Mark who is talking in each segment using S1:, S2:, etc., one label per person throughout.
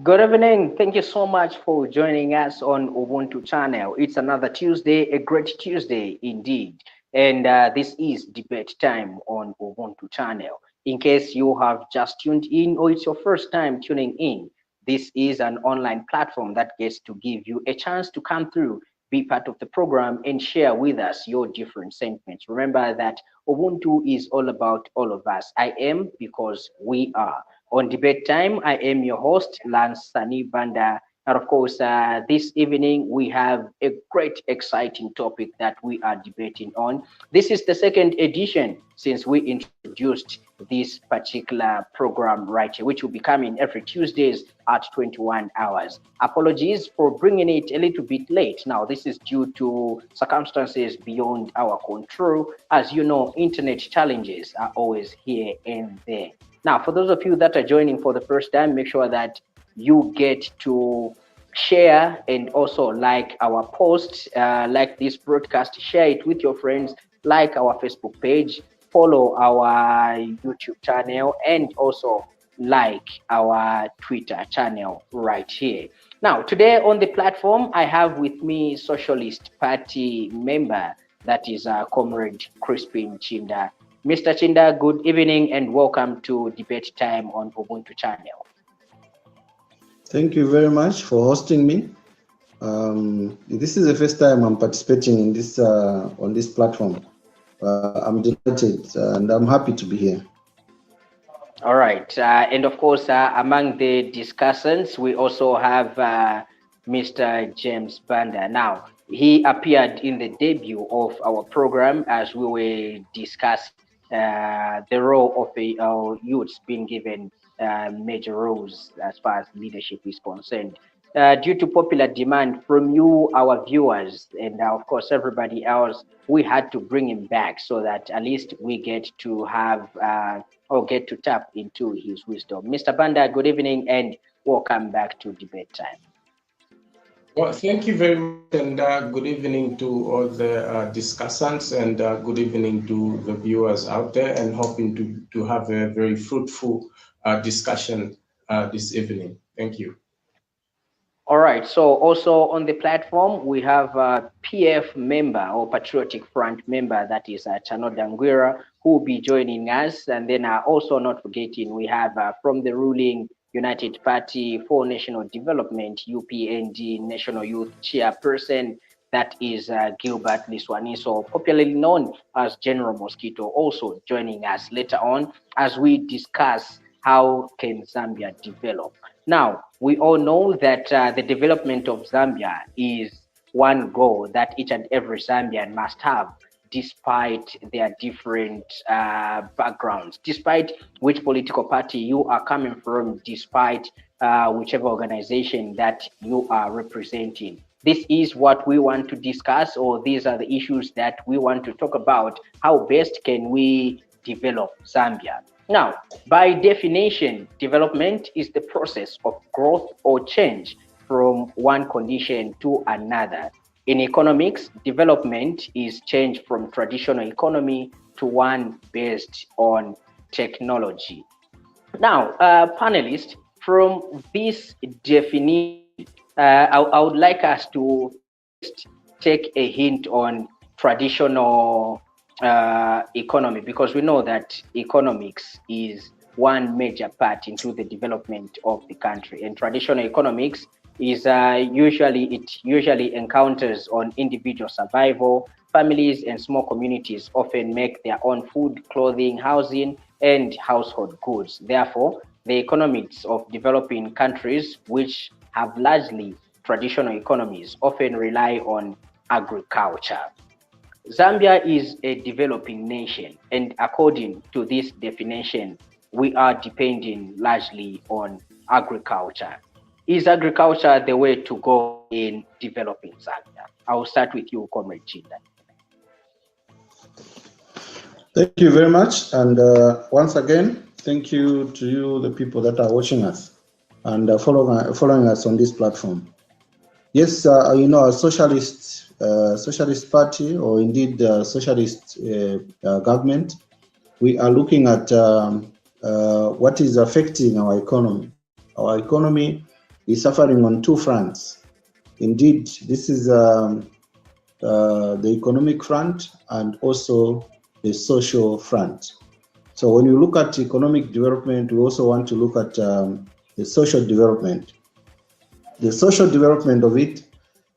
S1: Good evening. Thank you so much for joining us on Ubuntu channel. It's another Tuesday, a great Tuesday indeed. And this is debate time on Ubuntu channel. In case you have just tuned in or it's your first time tuning in, this is an online platform that gets to give you a chance to come through, be part of the program and share with us your different sentiments. Remember that Ubuntu is all about all of us. I am because we are. On debate time, I am your host, Lance Sani Banda. And of course, this evening we have a great, exciting topic that we are debating on. This is the second edition since we introduced this particular program right here, which will be coming every Tuesdays at 21 hours. Apologies for bringing it a little bit late. Now, this is due to circumstances beyond our control. As you know, internet challenges are always here and there. Now, for those of you that are joining for the first time, make sure that you get to share and also like our post, like this broadcast, share it with your friends, like our Facebook page, follow our YouTube channel, and also like our Twitter channel right here. Now, today on the platform, I have with me Socialist Party member, that is Comrade Crispin Chinda. Mr. Chinda, good evening and welcome to Debate Time on Ubuntu channel.
S2: Thank you very much for hosting me. This is the first time I'm participating in this on this platform. I'm delighted and I'm happy to be here.
S1: All right, and of course, among the discussants, we also have Mr. James Banda. Now, he appeared in the debut of our program as we were discussing the role of our youths being given major roles as far as leadership is concerned. Due to popular demand from you, our viewers, and of course everybody else, we had to bring him back so that at least we get to have or get to tap into his wisdom. Mr. Banda, good evening and welcome back to Debate Time.
S3: Well, thank you very much, and good evening to all the discussants, and good evening to the viewers out there, and hoping to have a very fruitful discussion this evening. Thank you.
S1: All right, so also on the platform, we have a PF member or Patriotic Front member, that is Chano Dangwira, who will be joining us. And then also not forgetting, we have from the ruling United Party for National Development, UPND National Youth Chairperson, that is Gilbert Liswaniso, popularly known as General Mosquito, also joining us later on as we discuss how can Zambia develop. Now, we all know that the development of Zambia is one goal that each and every Zambian must have, despite their different backgrounds, despite which political party you are coming from, despite whichever organization that you are representing. This is what we want to discuss, or these are the issues that we want to talk about. How best can we develop Zambia? Now, by definition, development is the process of growth or change from one condition to another. In economics, development is change from traditional economy to one based on technology. Now, panelists, from this definition, I would like us to take a hint on traditional economy, because we know that economics is one major part into the development of the country, and traditional economics is usually encounters on individual survival. Families and small communities often make their own food, clothing, housing, and household goods. Therefore, the economics of developing countries, which have largely traditional economies, often rely on agriculture. Zambia is a developing nation, and according to this definition, we are depending largely on agriculture. Is agriculture the way to go in developing Zambia? I'll start with you, Comrade Chinda.
S2: Thank you very much, and once again, thank you to you, the people that are watching us and following us on this platform. Yes, you know, a socialist party, or indeed socialist government, we are looking at what is affecting our economy. Our economy is suffering on two fronts. Indeed, this is the economic front and also the social front. So when you look at economic development, we also want to look at the social development. The social development of it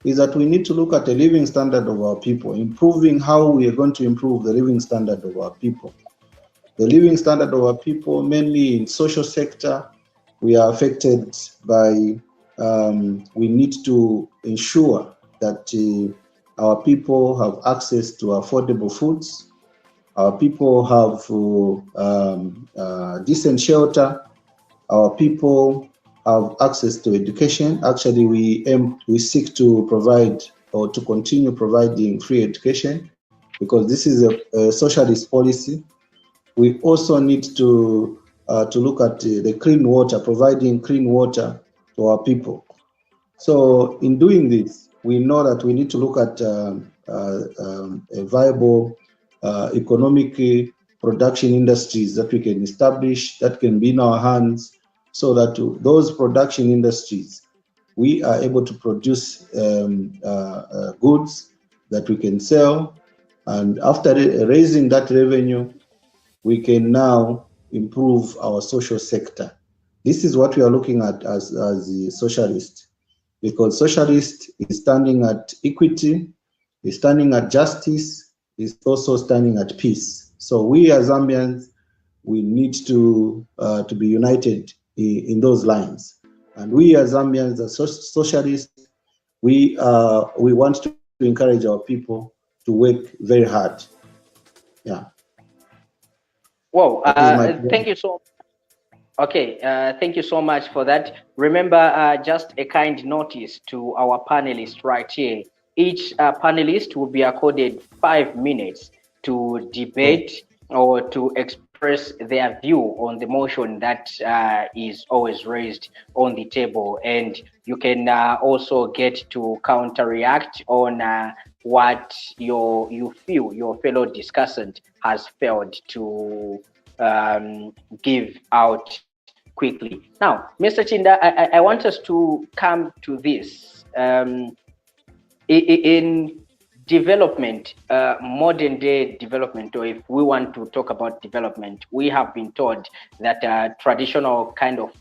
S2: is that we need to look at the living standard of our people, improving how we are going to improve the living standard of our people. The living standard of our people, mainly in social sector, we are affected by, we need to ensure that our people have access to affordable foods. Our people have decent shelter. Our people have access to education. Actually, we seek to provide or to continue providing free education because this is a socialist policy. We also need to look at the clean water, providing clean water to our people. So in doing this, we know that we need to look at a viable economic production industries that we can establish, that can be in our hands, so that those production industries, we are able to produce goods that we can sell. And after raising that revenue, we can now improve our social sector. This is what we are looking at as the socialist, because socialist is standing at equity, is standing at justice, is also standing at peace. So we as Zambians, we need to be united in those lines. And we as Zambians, as socialists, we want to encourage our people to work very hard. Yeah.
S1: Well, thank you so much. Okay, thank you so much for that. Remember, just a kind notice to our panelists right here. Each panelist will be accorded 5 minutes to debate or to express their view on the motion that is always raised on the table. And you can also get to counter-react on what you feel your fellow discussant has failed to give out quickly. Now, Mr. Chinda, I want us to come to this. In development, modern day development, or if we want to talk about development, we have been taught that traditional kind of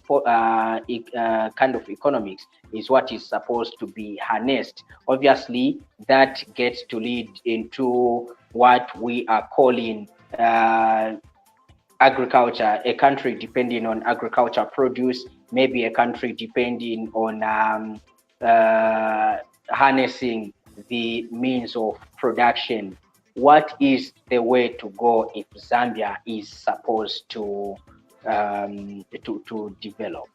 S1: economics is what is supposed to be harnessed. Obviously, that gets to lead into what we are calling agriculture, a country depending on agriculture produce, maybe a country depending on harnessing the means of production. What is the way to go if Zambia is supposed to develop?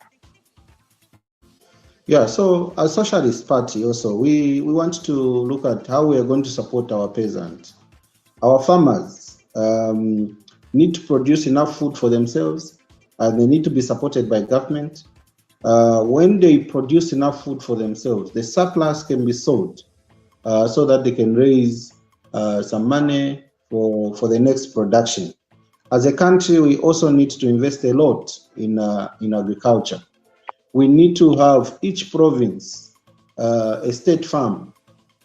S2: Yeah, so as Socialist Party also, we want to look at how we are going to support our peasants. Our farmers need to produce enough food for themselves, and they need to be supported by government. When they produce enough food for themselves, the surplus can be sold so that they can raise some money for the next production. As a country, we also need to invest a lot in agriculture. We need to have each province a state farm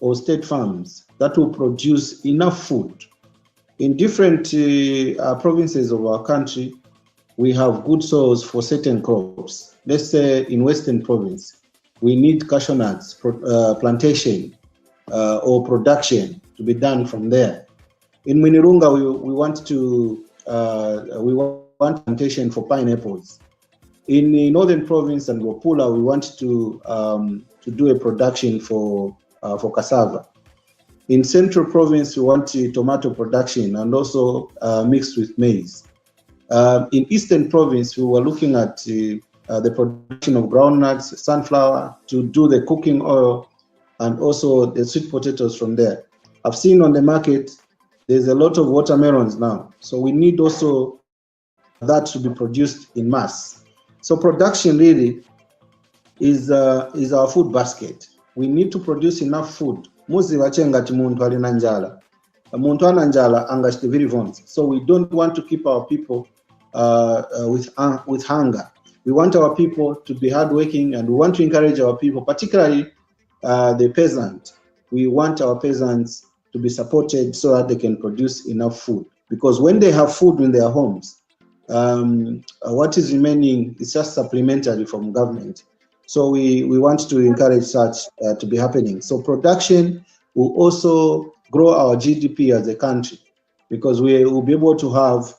S2: or state farms that will produce enough food. In different provinces of our country, we have good soils for certain crops. Let's say in Western Province, we need cashew nuts plantation or production to be done from there. In Minirunga, we want plantation for pineapples. In the Northern Province and Wapula, we want to do a production for cassava. In Central Province, we want tomato production and also mixed with maize. In Eastern Province, we were looking at the production of groundnuts, sunflower, to do the cooking oil, and also the sweet potatoes from there. I've seen on the market, there's a lot of watermelons now. So we need also that to be produced in mass. So production really is our food basket. We need to produce enough food. Muzi wachengati muntu alina njala. Muntu ana njala angashite very vons. So we don't want to keep our people with hunger. We want our people to be hardworking, and we want to encourage our people, particularly the peasant. We want our peasants to be supported so that they can produce enough food. Because when they have food in their homes, what is remaining is just supplementary from government. So we want to encourage such to be happening. So production will also grow our GDP as a country, because we will be able to have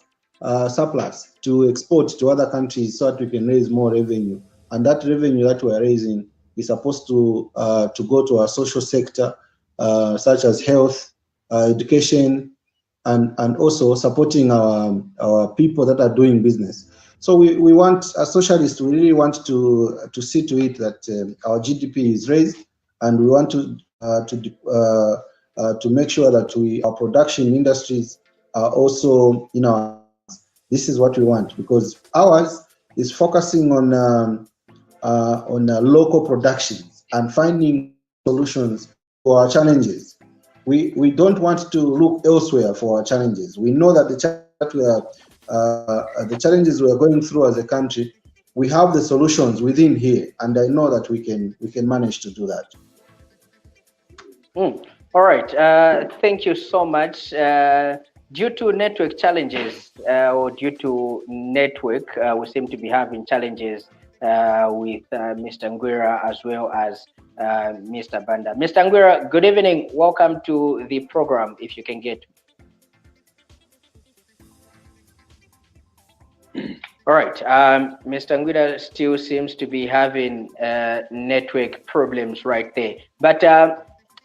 S2: surplus to export to other countries so that we can raise more revenue. And that revenue that we are raising is supposed to go to our social sector, such as health, education, and also supporting our people that are doing business. So we want, as socialists, we really want to see to it that our GDP is raised, and we want to make sure that our production industries are also in our hands. This is what we want, because ours is focusing on local productions and finding solutions for our challenges. We don't want to look elsewhere for our challenges. We know that the challenges we are going through as a country, we have the solutions within here, and I know that we can manage to do that.
S1: All right. Thank you so much. Due to network challenges or due to network, we seem to be having challenges with Mr. Ngwira as well as Mr. Banda. Mr. Ngwira, good evening. Welcome to the program, if you can get. All right. Mr. Ngwira still seems to be having network problems right there. But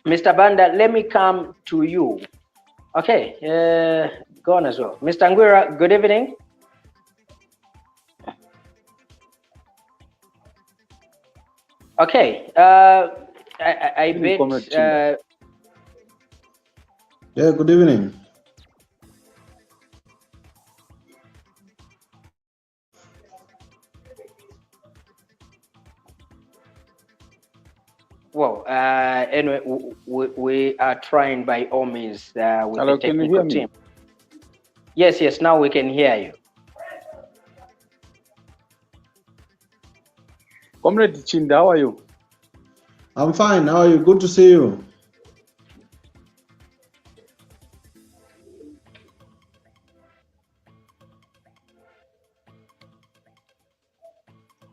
S1: Mr. Banda, let me come to you. Okay, go on as well. Mr. Ngwira, good evening. Okay, I bet.
S2: Yeah, good evening.
S1: Well, anyway, we are trying by all means with
S4: Hello,
S1: the technical
S4: can you hear
S1: team. Yes, now we can hear you.
S4: Comrade Chinda, how are you?
S2: I'm fine. How are you? Good to see you.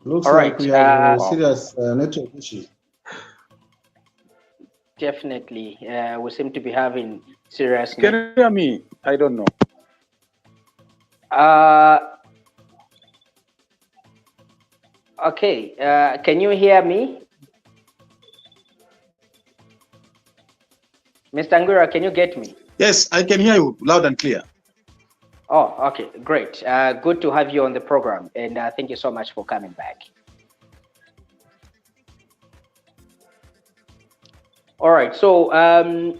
S2: Looks like we have a serious network issue.
S1: Definitely, we seem to be having serious.
S4: Can you hear me? I don't know.
S1: Okay, can you hear me? Mr. Ngwira, can you get me?
S5: Yes, I can hear you loud and clear.
S1: Oh, okay, great. Good to have you on the program, and thank you so much for coming back. All right, so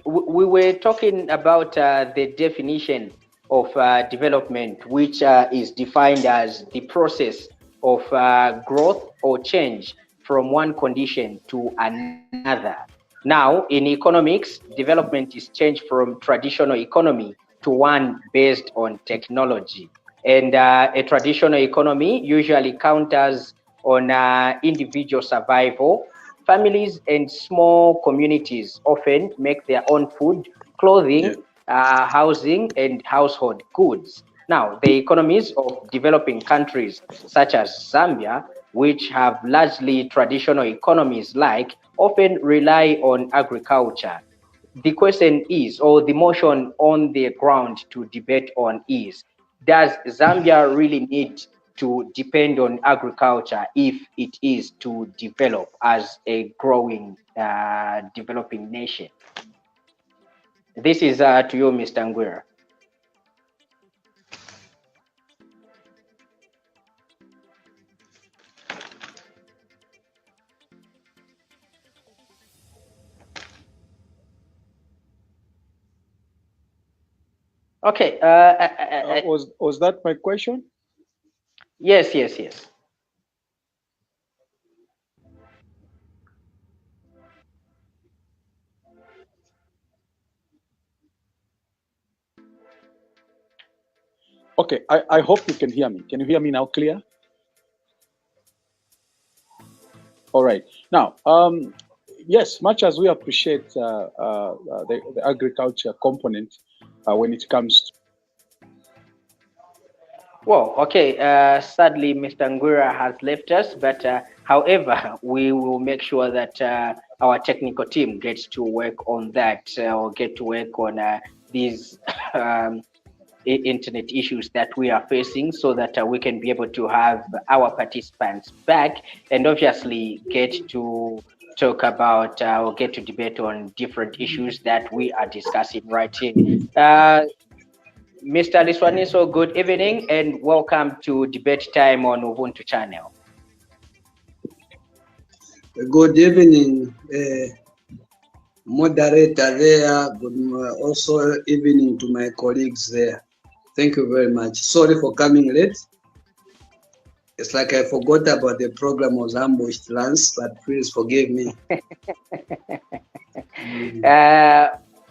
S1: we were talking about the definition of development, which is defined as the process of growth or change from one condition to another. Now, in economics, development is change from traditional economy to one based on technology. And a traditional economy usually counters on individual survival. Families and small communities often make their own food, clothing, housing, and household goods. Now, the economies of developing countries such as Zambia, which have largely traditional economies often rely on agriculture. The question is, or the motion on the ground to debate on is, does Zambia really need to depend on agriculture if it is to develop as a growing, developing nation? This is to you, Mr. Ngwira. Okay.
S4: Was that my question?
S1: Yes.
S4: Okay, I hope you can hear me. Can you hear me now clear? All right. Now, yes, much as we appreciate the agriculture component when it comes to.
S1: Well, okay. Sadly, Mr. Ngwira has left us, but however, we will make sure that our technical team gets to work on that or get to work on these internet issues that we are facing so that we can be able to have our participants back and obviously get to talk about or get to debate on different issues that we are discussing right here. Mr. Liswaniso, good evening and welcome to Debate Time on Ubuntu channel.
S6: Good evening, moderator there. Also evening to my colleagues there. Thank you very much. Sorry for coming late. It's like I forgot about the program was ambushed Lance, but please forgive me.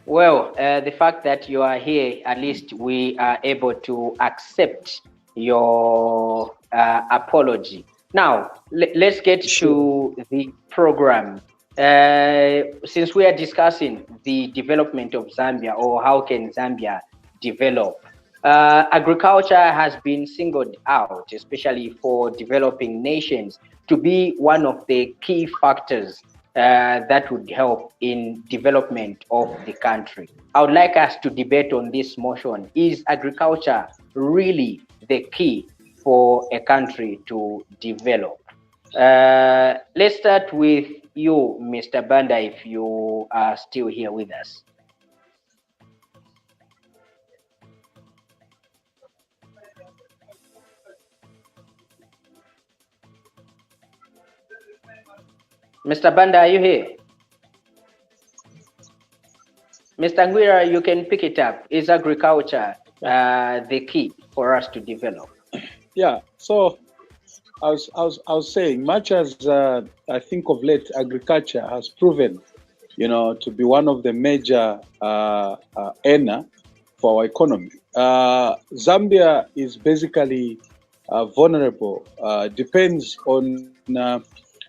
S1: Well, the fact that you are here, at least we are able to accept your apology. Now, let's get to the program. Since we are discussing the development of Zambia or how can Zambia develop, agriculture has been singled out, especially for developing nations, to be one of the key factors that would help in development of the country. I would like us to debate on this motion. Is agriculture really the key for a country to develop? Let's start with you, Mr. Banda, if you are still here with us. Mr. Banda, are you here? Mr. Ngwira, you can pick it up. Is agriculture the key for us to develop?
S4: Yeah, so I was saying, much as I think of late, agriculture has proven, to be one of the major earner for our economy. Zambia is basically vulnerable. Depends on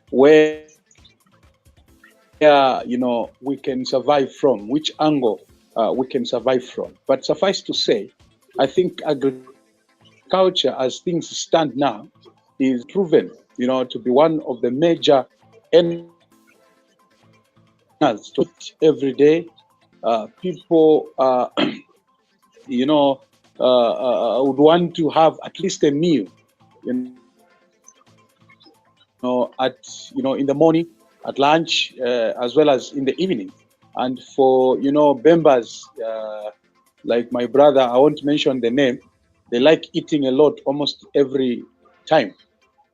S4: where we can survive from, which angle we can survive from. But suffice to say, I think agriculture, as things stand now, is proven, to be one of the major earners to every day. People, would want to have at least a meal, in the morning, at lunch, as well as in the evening. And for, members like my brother, I won't mention the name, they like eating a lot almost every time.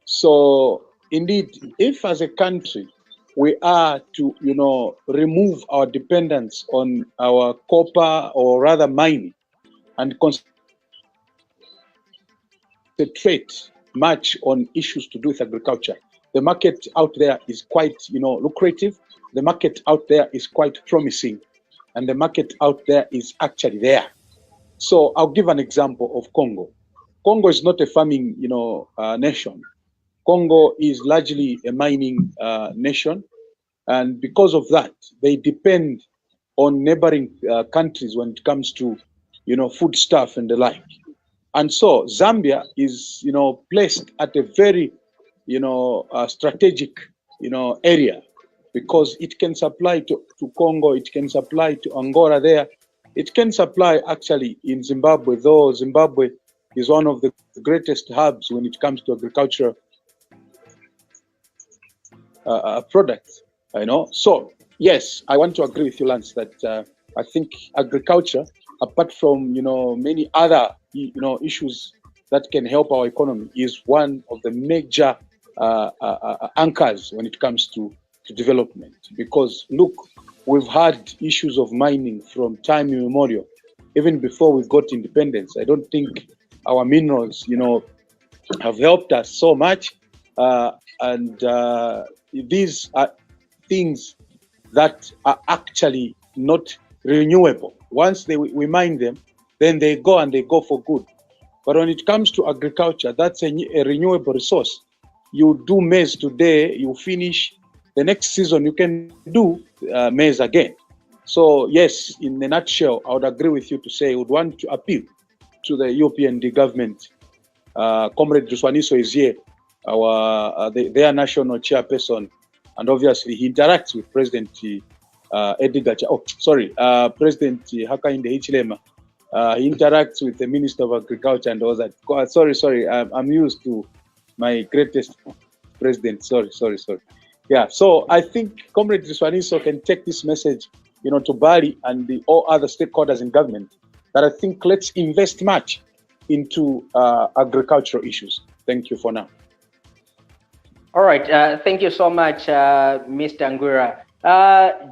S4: So indeed, if as a country, we are to, remove our dependence on our copper or rather mining and concentrate much on issues to do with agriculture, the market out there is quite, lucrative. The market out there is quite promising, and the market out there is actually there. So I'll give an example of Congo. Congo is not a farming, nation. Congo is largely a mining nation, and because of that, they depend on neighboring countries when it comes to, foodstuff and the like. And so Zambia is, placed at a very strategic, area, because it can supply to Congo, it can supply to Angola there, it can supply actually in Zimbabwe, though Zimbabwe is one of the greatest hubs when it comes to agricultural products, So yes, I want to agree with you, Lance, that I think agriculture, apart from, many other, issues that can help our economy, is one of the major anchors when it comes to development. Because look, we've had issues of mining from time immemorial, even before we got independence. I don't think our minerals, have helped us so much. And these are things that are actually not renewable. Once we mine them, then they go and they go for good. But when it comes to agriculture, that's a renewable resource. you do maize today, you finish, the next season you can do maize again. So yes, in a nutshell, I would agree with you to say we would want to appeal to the European government. Comrade Juswaniso is here, their national chairperson, and obviously he interacts with President President Hakainde Hichilema. He interacts with the Minister of Agriculture and all that. Sorry, I'm used to my greatest president. Sorry. Yeah, so I think Comrade Juswaniso can take this message, to Bali and all other stakeholders in government, that I think let's invest much into agricultural issues. Thank you for now.
S1: All right, thank you so much, Mr. Ngwira.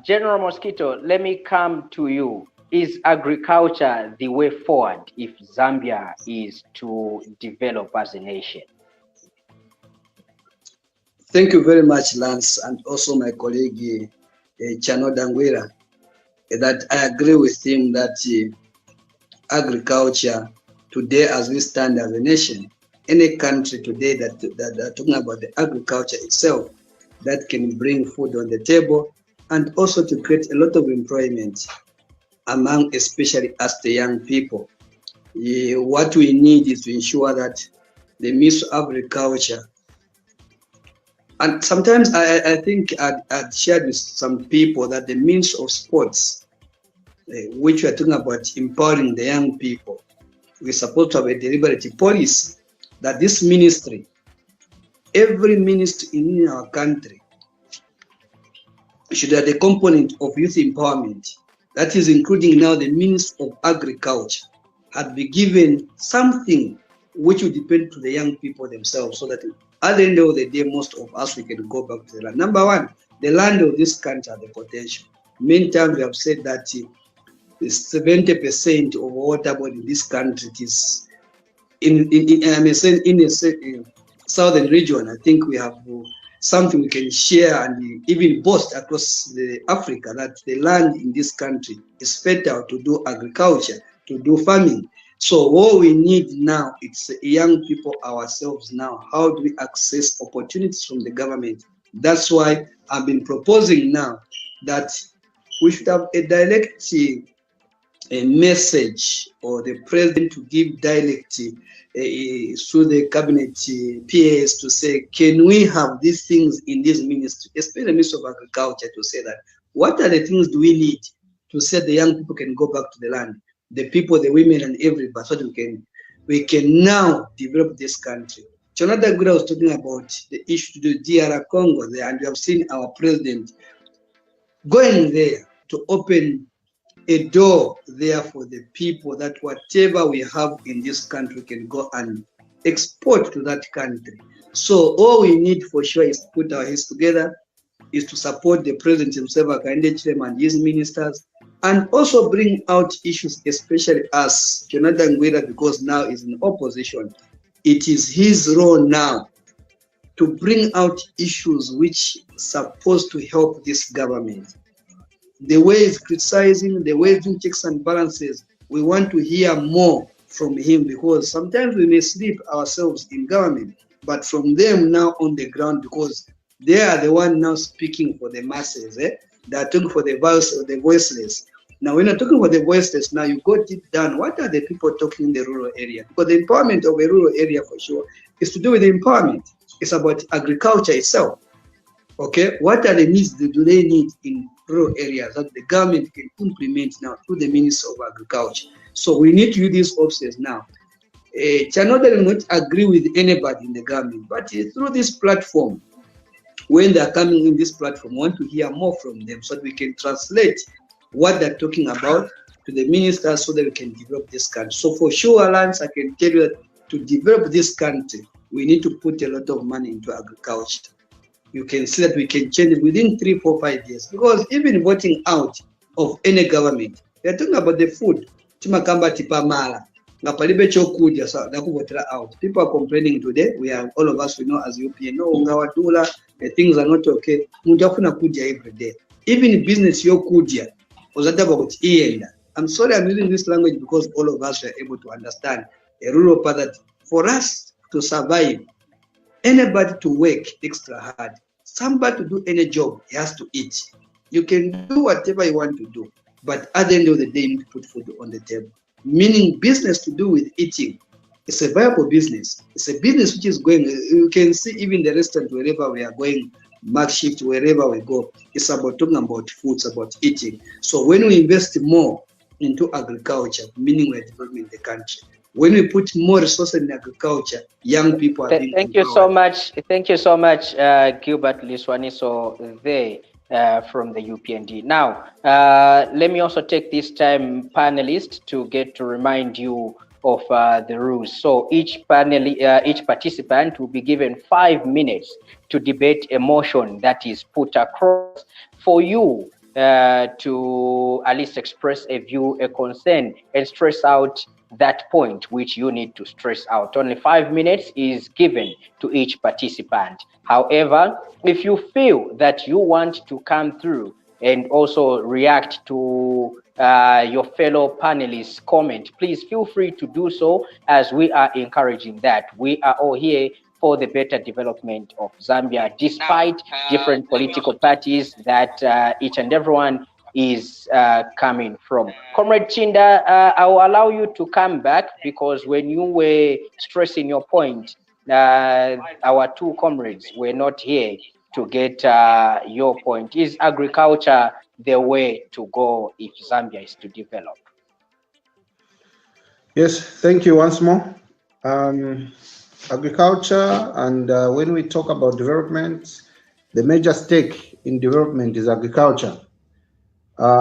S1: General Mosquito, let me come to you. Is agriculture the way forward if Zambia is to develop as a nation?
S6: Thank you very much, Lance, and also my colleague, Chanoda Ngwira, that I agree with him that agriculture today, as we stand as a nation, any country today that are talking about the agriculture itself, that can bring food on the table and also to create a lot of employment among especially us, the young people. What we need is to ensure that the means of agriculture, and sometimes I think I'd shared with some people that the means of sports, which we are talking about empowering the young people, we're supposed to have a deliberative policy that this ministry, every ministry in our country, should have the component of youth empowerment. That is including now the Minister of Agriculture, had been given something which will depend to the young people themselves, so that at the end of the day, most of us, we can go back to the land. Number one, the land of this country has the potential. Many times we have said that 70% of water in this country is in the southern region. I think we have something we can share and even boast across the Africa, that the land in this country is fertile to do agriculture, to do farming. So what we need now, it's young people ourselves now. How do we access opportunities from the government? That's why I've been proposing now that we should have a direct message, or the president to give direct through the cabinet PAs to say, can we have these things in this ministry, especially the Ministry of Agriculture, to say that what are the things do we need to say the young people can go back to the land, the people, the women, and everybody, so that we can now develop this country. Jonathan Gura was talking about the issue to do DR Congo there, and you have seen our president going there to open a door there for the people, that whatever we have in this country can go and export to that country. So all we need for sure is to put our heads together, is to support the president himself, Hakainde Hichilema, and his ministers, and also bring out issues, especially us, Jonathan Ngwira, because now is in opposition. It is his role now to bring out issues which are supposed to help this government. The way he's criticizing, the way he's doing checks and balances, we want to hear more from him, because sometimes we may sleep ourselves in government, but from them now on the ground, because they are the one now speaking for the masses. They are talking for the voice of the voiceless. Now, when you're talking for the voiceless, now you go deep down. What are the people talking in the rural area? Because the empowerment of a rural area, for sure, is to do with the empowerment. It's about agriculture itself. Okay, what are the needs do they need in rural areas that the government can implement now through the Ministry of Agriculture? So we need to use these offices now. Chanoda will not agree with anybody in the government, but through this platform, when they are coming in this platform, we want to hear more from them, so that we can translate what they're talking about to the ministers, so that we can develop this country. So for sure, Lance, I can tell you that to develop this country, we need to put a lot of money into agriculture. You can see that we can change it within 3, 4, 5 years. Because even voting out of any government, they're talking about the food. Out. People are complaining today. We are, all of us, we know as European, things are not okay. Every day. Even business, I'm sorry I'm using this language because all of us are able to understand a rural part that for us to survive, anybody to work extra hard. Somebody to do any job, he has to eat. You can do whatever you want to do, but at the end of the day, you need to put food on the table. Meaning business to do with eating. It's a viable business. It's a business which is going, you can see even the restaurant, wherever we are going, makeshift, wherever we go, it's about talking about food, it's about eating. So when we invest more into agriculture, meaning we're developing the country. When we put more resources in agriculture, young people are being
S1: Thank you so much. Thank you so much, Gilbert Liswaniso there from the UPND. Now, let me also take this time, panelists, to get to remind you of the rules. So each participant will be given 5 minutes to debate a motion that is put across for you to at least express a view, a concern, and stress out that point which you need to stress out. Only 5 minutes is given to each participant. However, if you feel that you want to come through and also react to your fellow panelists' comment, please feel free to do so, as we are encouraging that. We are all here for the better development of Zambia, despite different political parties that each and everyone is coming from. Comrade Chinda, I will allow you to come back, because when you were stressing your point, our two comrades were not here to get your point. Is agriculture the way to go if Zambia is to develop?
S2: Yes, thank you once more. Agriculture, and when we talk about development, the major stake in development is agriculture.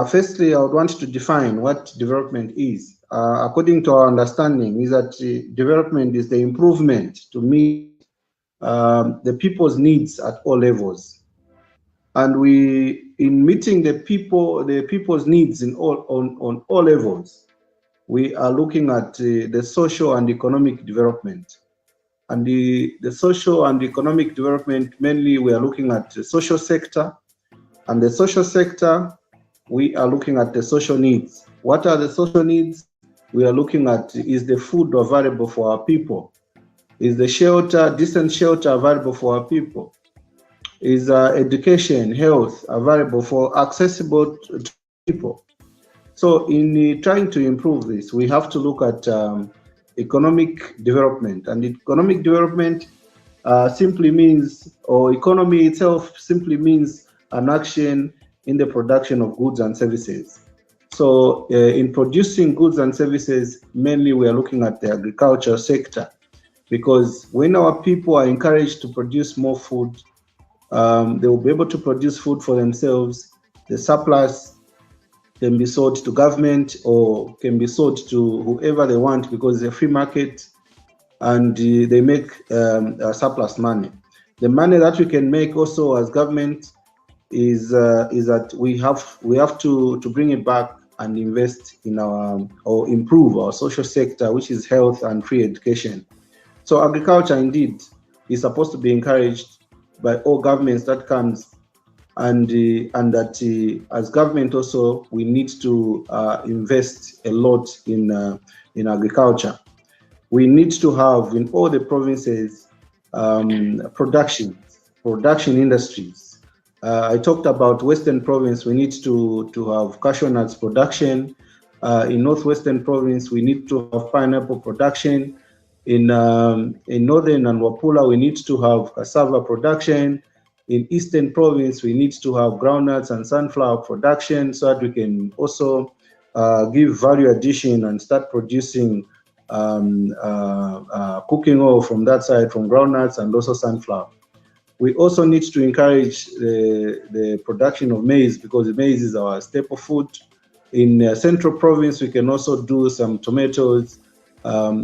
S2: Firstly, I would want to define what development is. According to our understanding, is that development is the improvement to meet the people's needs at all levels. And in meeting the people's needs on all levels, we are looking at the social and economic development. And the social and economic development, mainly we are looking at the social sector. And the social sector, we are looking at the social needs. What are the social needs? We are looking at, is the food available for our people? Is the shelter, decent shelter available for our people? Is education, health available for accessible to people? So in trying to improve this, we have to look at economic development. And economic development simply means, or economy itself simply means an action in the production of goods and services. So in producing goods and services, mainly we are looking at the agriculture sector, because when our people are encouraged to produce more food, they will be able to produce food for themselves. The surplus can be sold to government or can be sold to whoever they want, because it's a free market, and they make surplus money. The money that we can make also as government is that we have to bring it back and invest in our, or improve our social sector, which is health and free education. So agriculture indeed is supposed to be encouraged by all governments that comes, and that as government also we need to invest a lot in agriculture. We need to have in all the provinces production industries. I talked about Western Province. We need to have cashew nuts production. In Northwestern Province, we need to have pineapple production. In Northern and Wapula, we need to have cassava production. In Eastern Province, we need to have groundnuts and sunflower production, so that we can also give value addition and start producing cooking oil from that side, from groundnuts and also sunflower. We also need to encourage the production of maize, because maize is our staple food. In Central Province, we can also do some tomatoes.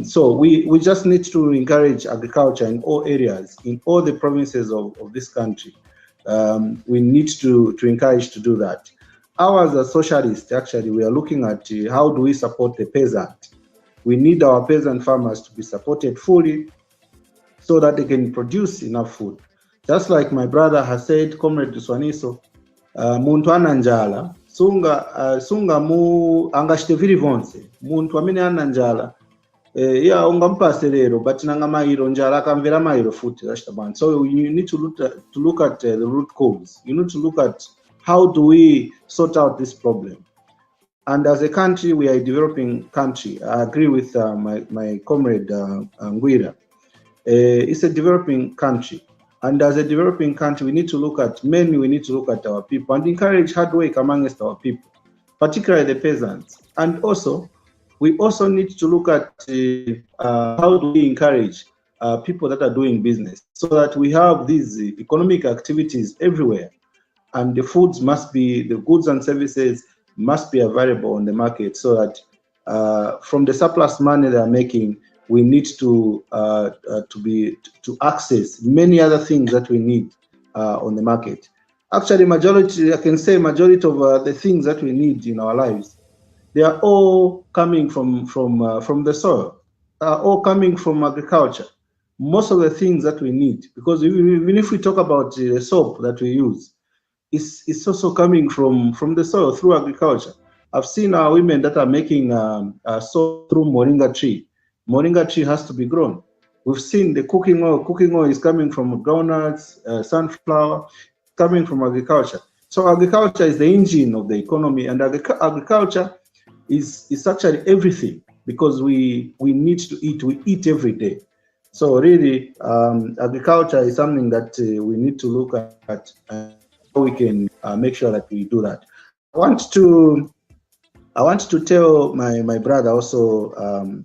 S2: So we just need to encourage agriculture in all areas, in all the provinces of this country. We need to encourage to do that. Ours as socialists, actually, we are looking at how do we support the peasant. We need our peasant farmers to be supported fully so that they can produce enough food. Just like my brother has said, Comrade Liswaniso, muntu ana njala, sunga mu angashite vili vonse. Muntu amene ana njala, yeah, ungampase lero, but nanga mairo njala akamvera mairo futi. That's the one. So you need to look at the root cause. You need to look at how do we sort out this problem. And as a country, we are a developing country. I agree with my comrade Nguira. It's a developing country. And as a developing country, we need to look at we need to look at our people and encourage hard work amongst our people, particularly the peasants. And also, we also need to look at how do we encourage people that are doing business so that we have these economic activities everywhere. And the goods and services must be available on the market so that from the surplus money they are making, we need to access many other things that we need on the market. Actually, majority of the things that we need in our lives, they are all coming from the soil, all coming from agriculture. Most of the things that we need, because even if we talk about the soap that we use, it's also coming from the soil through agriculture. I've seen our women that are making soap through moringa tree. Moringa tree has to be grown. We've seen the cooking oil. Cooking oil is coming from groundnuts, sunflower, coming from agriculture. So agriculture is the engine of the economy, and agriculture is actually everything, because we need to eat. We eat every day. So really, agriculture is something that we need to look at. How we can make sure that we do that. I want to tell my brother also,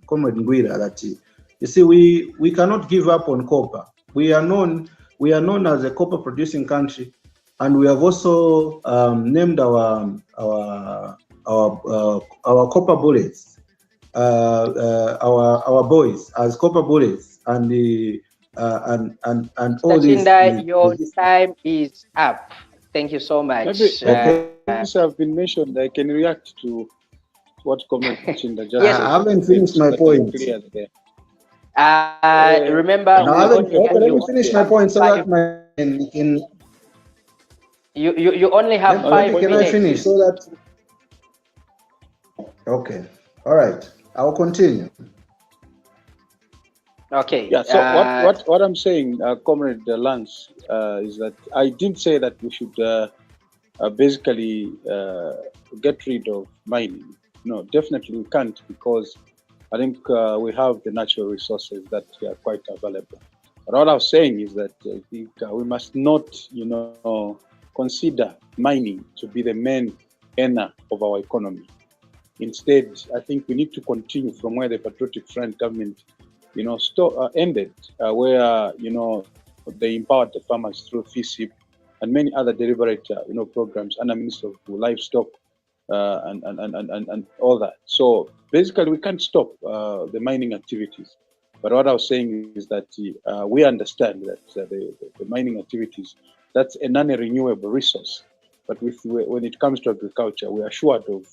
S2: Comrade Nguira, that you see we cannot give up on copper. We are known as a copper producing country, and we have also named our copper bullets, our boys as copper bullets, and all this.
S1: Your time is up. Thank you so much.
S4: Since I've been mentioned, I can react to what Comrade Chinda just
S2: said. I haven't finished my point.
S1: Remember,
S2: let me finish my point so that can.
S1: You only have 5 minutes.
S2: Can I finish so that? Okay. All right. I'll continue.
S1: Okay.
S4: Yeah. So what I'm saying, Comrade Lance, is that I didn't say that we should basically get rid of mining. No, definitely we can't, because I think we have the natural resources that are quite available. But what I was saying is that I think we must not, consider mining to be the main earner of our economy. Instead, I think we need to continue from where the Patriotic Front government ended, where, they empowered the farmers through FISIP and many other deliberate, programs under Minister of Livestock and all that. So basically, we can't stop the mining activities. But what I was saying is that we understand that the mining activities, that's a non-renewable resource. But when it comes to agriculture, we are assured of,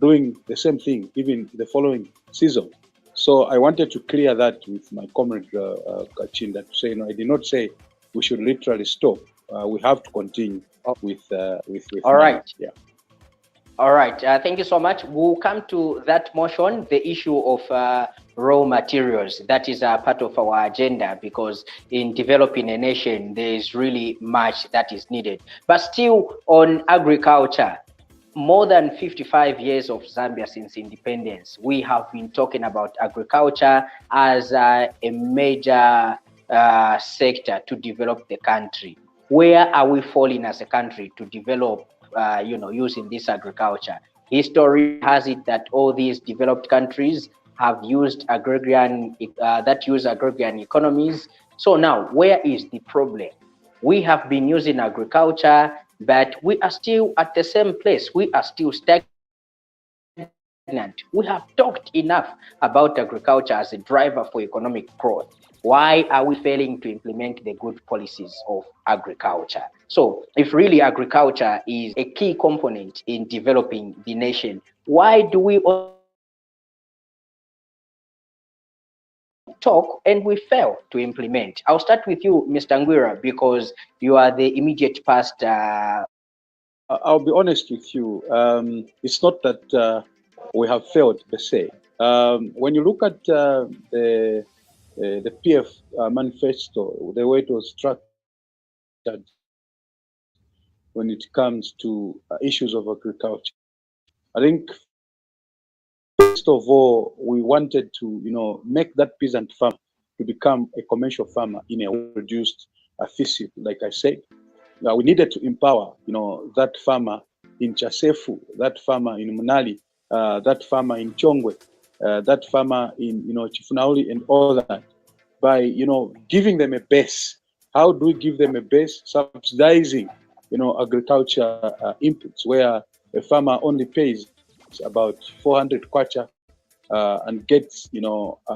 S4: doing the same thing even the following season. So I wanted to clear that with my comrade Kachinda, to say, I did not say we should literally stop. We have to continue with
S1: all right.
S4: Yeah.
S1: All right. Thank you so much. We'll come to that motion, the issue of raw materials. That is a part of our agenda, because in developing a nation, there is really much that is needed. But still on agriculture, more than 55 years of Zambia since independence, we have been talking about agriculture as a major sector to develop the country. Where are we falling as a country to develop, using this agriculture? History has it that all these developed countries have used agrarian economies. So now, where is the problem? We have been using agriculture, but we are still at the same place. We are still stagnant. We have talked enough about agriculture as a driver for economic growth. Why are we failing to implement the good policies of agriculture? So if really agriculture is a key component in developing the nation, why do we talk and we fail to implement? I'll start with you, Mr. Nguira, because you are the immediate past.
S4: I'll be honest with you. It's not that we have failed per se. When you look at the PF manifesto, the way it was structured when it comes to issues of agriculture, I think first of all we wanted to, make that peasant farmer to become a commercial farmer in a reduced thesis, like I said. We needed to empower, that farmer in Chasefu, that farmer in Munali, that farmer in Chongwe, that farmer in, Chifunauli and all that by, giving them a base. How do we give them a base? Subsidizing, agriculture inputs, where a farmer only pays about 400 kwacha and gets,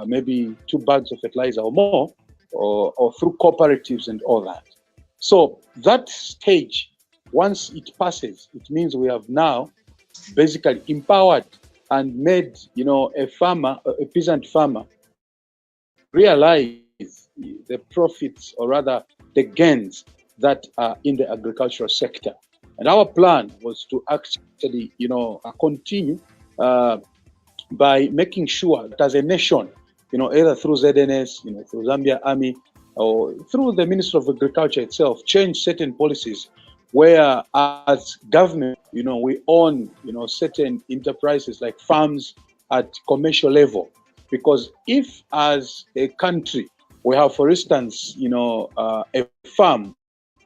S4: maybe 2 bags of fertilizer or more, or through cooperatives and all that. So that stage, once it passes, it means we have now basically empowered and made, a farmer, a peasant farmer, realize the profits, or rather the gains that are in the agricultural sector. And our plan was to actually, continue by making sure that as a nation, either through ZNS, through Zambia Army, or through the Ministry of Agriculture itself, change certain policies where as government, we own, certain enterprises like farms at commercial level. Because if as a country, we have, for instance, a farm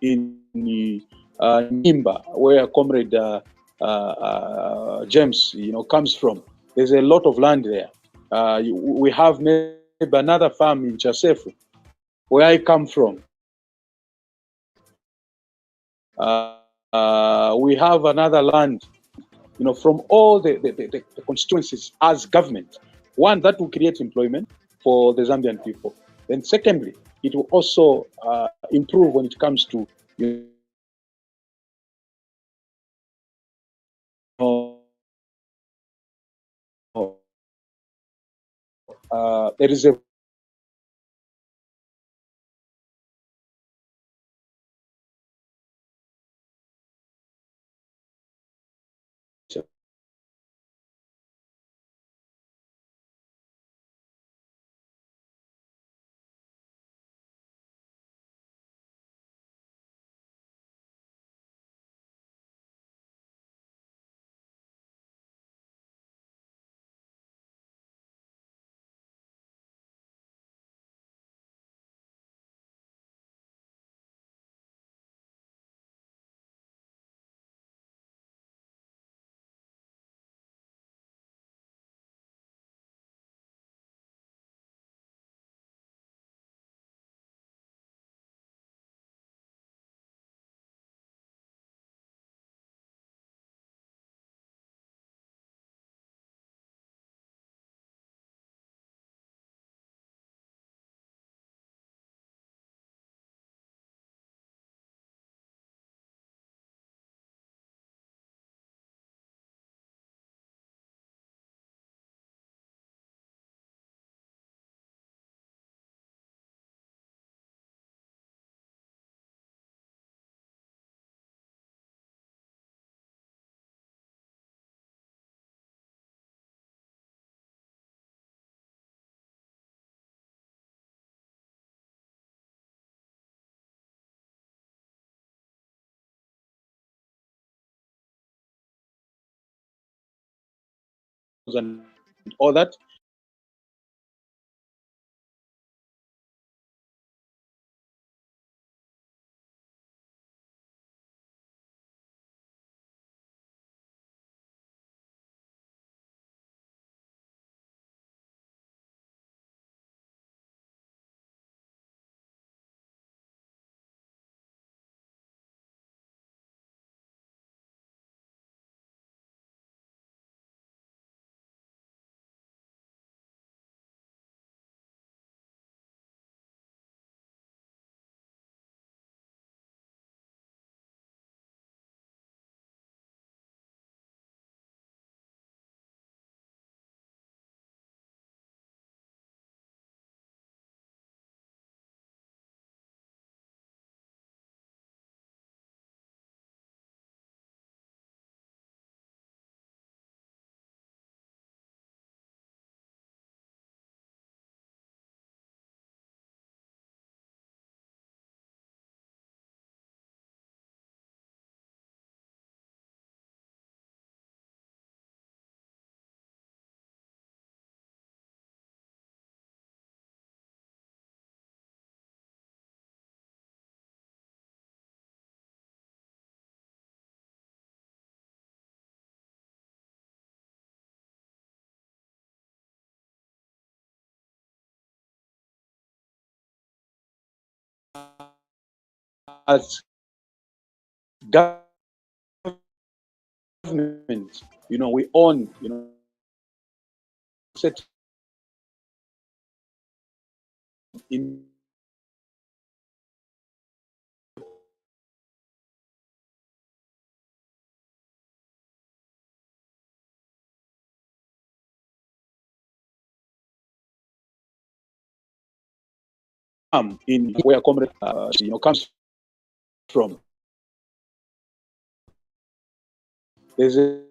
S4: in Nimba, where Comrade James, comes from, there's a lot of land there. We have maybe another farm in Chasefu, where I come from. We have another land, from all the constituencies as government. One, that will create employment for the Zambian people. Then secondly, it will also improve when it comes to, there is a and all that. as government, we own, set in in where comrade comes from. There's a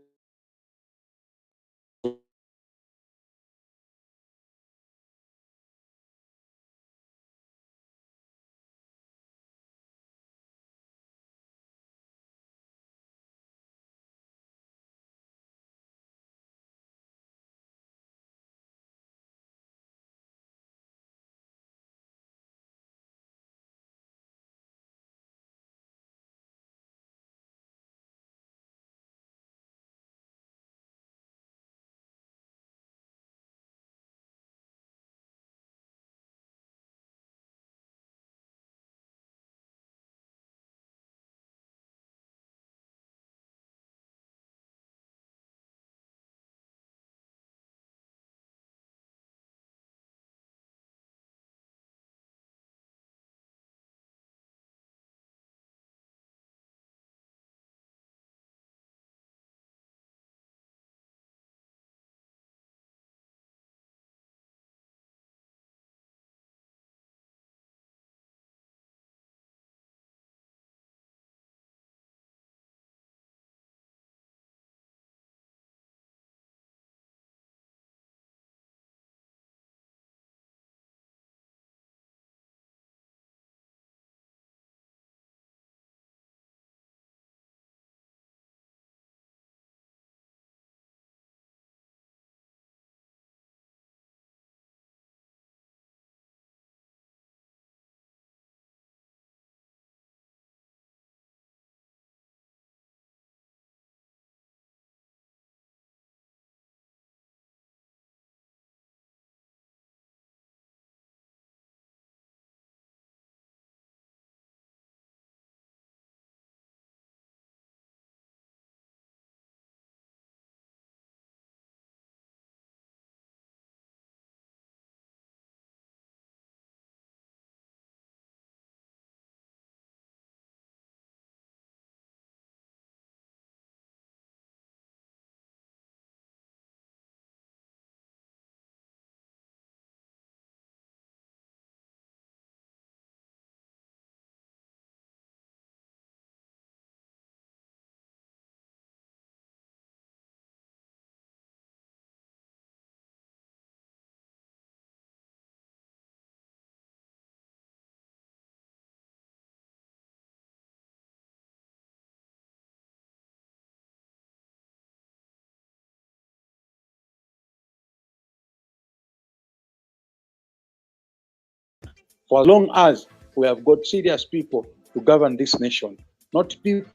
S4: for as long as we have got serious people to govern this nation, not people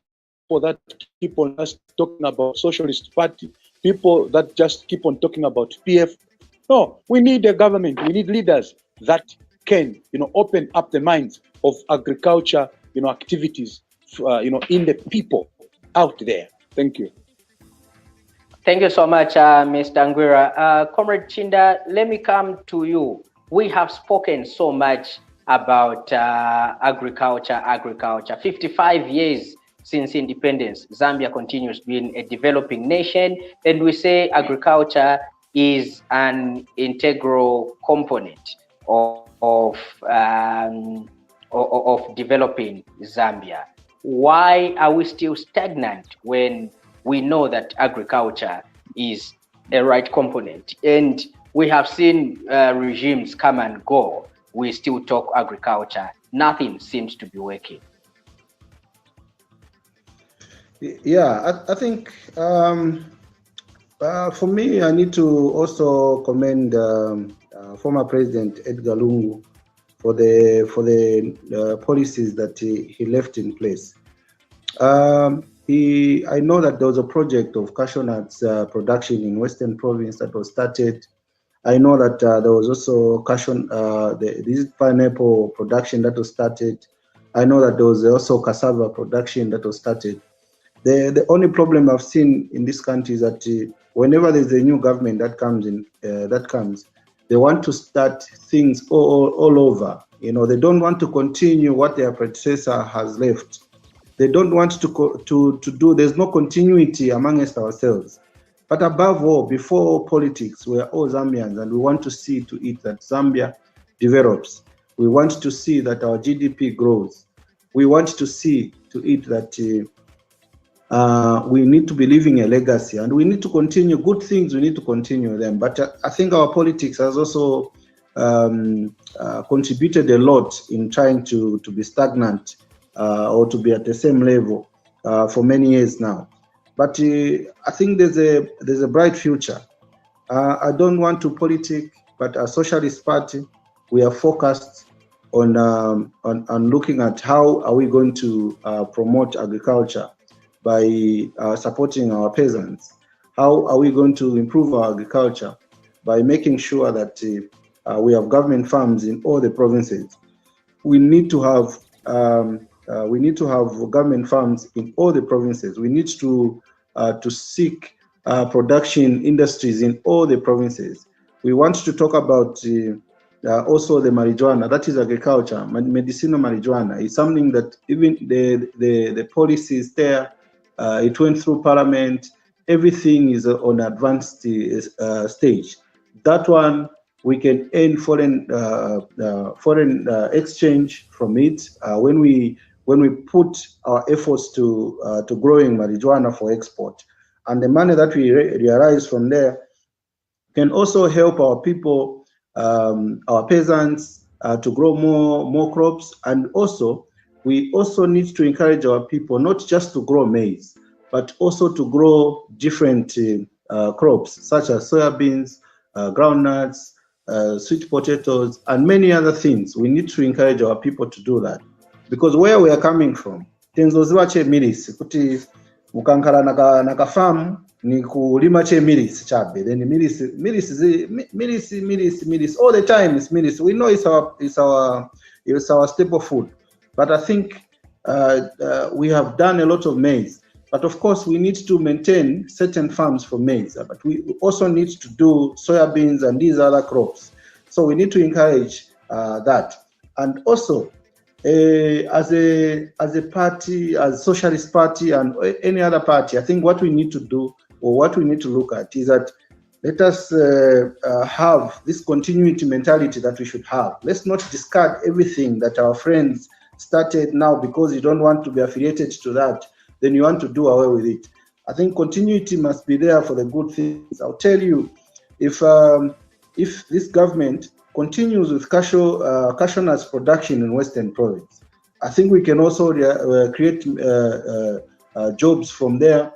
S4: that keep on just talking about socialist party, people that just keep on talking about PF. No, we need a government, we need leaders that can, open up the minds of agriculture, activities, in the people out there. Thank you.
S1: Thank you so much, Mr. Ngwira. Comrade Chinda, let me come to you. We have spoken so much about agriculture. 55 years since independence, Zambia continues being a developing nation, and we say agriculture is an integral component of developing Zambia. Why are we still stagnant when we know that agriculture is a right component? And we have seen regimes come and go. We still talk agriculture. Nothing seems to be working.
S2: Yeah, I think for me, I need to also commend former President Edgar Lungu for the policies that he left in place. I know that there was a project of cashew nuts production in Western Province that was started. I know that there was also this pineapple production that was started. I know that there was also cassava production that was started. The only problem I've seen in this country is that whenever there's a new government that comes in, they want to start things all over. You know, they don't want to continue what their predecessor has left. They don't want to do. There's no continuity amongst ourselves. But above all, before politics, we're all Zambians, and we want to see to it that Zambia develops. We want to see that our GDP grows. We want to see to it that we need to be leaving a legacy, and we need to continue good things. We need to continue them. But I think our politics has also contributed a lot in trying to be stagnant or to be at the same level for many years now. But I think there's a bright future. I don't want to politic, but a Socialist Party, we are focused on looking at how are we going to promote agriculture by supporting our peasants. How are we going to improve our agriculture by making sure that we have government farms in all the provinces. We need to have government farms in all the provinces. We need to seek production industries in all the provinces. We want to talk about also the marijuana, that is agriculture. Medicinal marijuana is something that even the policies there, it went through parliament, everything is on advanced stage. That one, we can earn foreign exchange from it when we put our efforts to growing marijuana for export, and the money that we realize from there can also help our people, our peasants, to grow more crops. And also, we also need to encourage our people not just to grow maize, but also to grow different crops such as soybeans, groundnuts, sweet potatoes, and many other things. We need to encourage our people to do that, because where we are coming from, tenzoziwa che milisi kuti mukankhala naka farm ni kulima che milisi chabe, then milisi all the time is milisi. We know it's our staple food, but I think we have done a lot of maize. But of course, we need to maintain certain farms for maize, but we also need to do soybeans and these other crops. So we need to encourage that. And also, as a party, as Socialist Party and any other party, I think what we need to do, or what we need to look at, is that let us have this continuity mentality that we should have. Let's not discard everything that our friends started now because you don't want to be affiliated to that, then you want to do away with it. I think continuity must be there for the good things. I'll tell you, if this government continues with cashew nuts production in Western Province, I think we can also create jobs from there.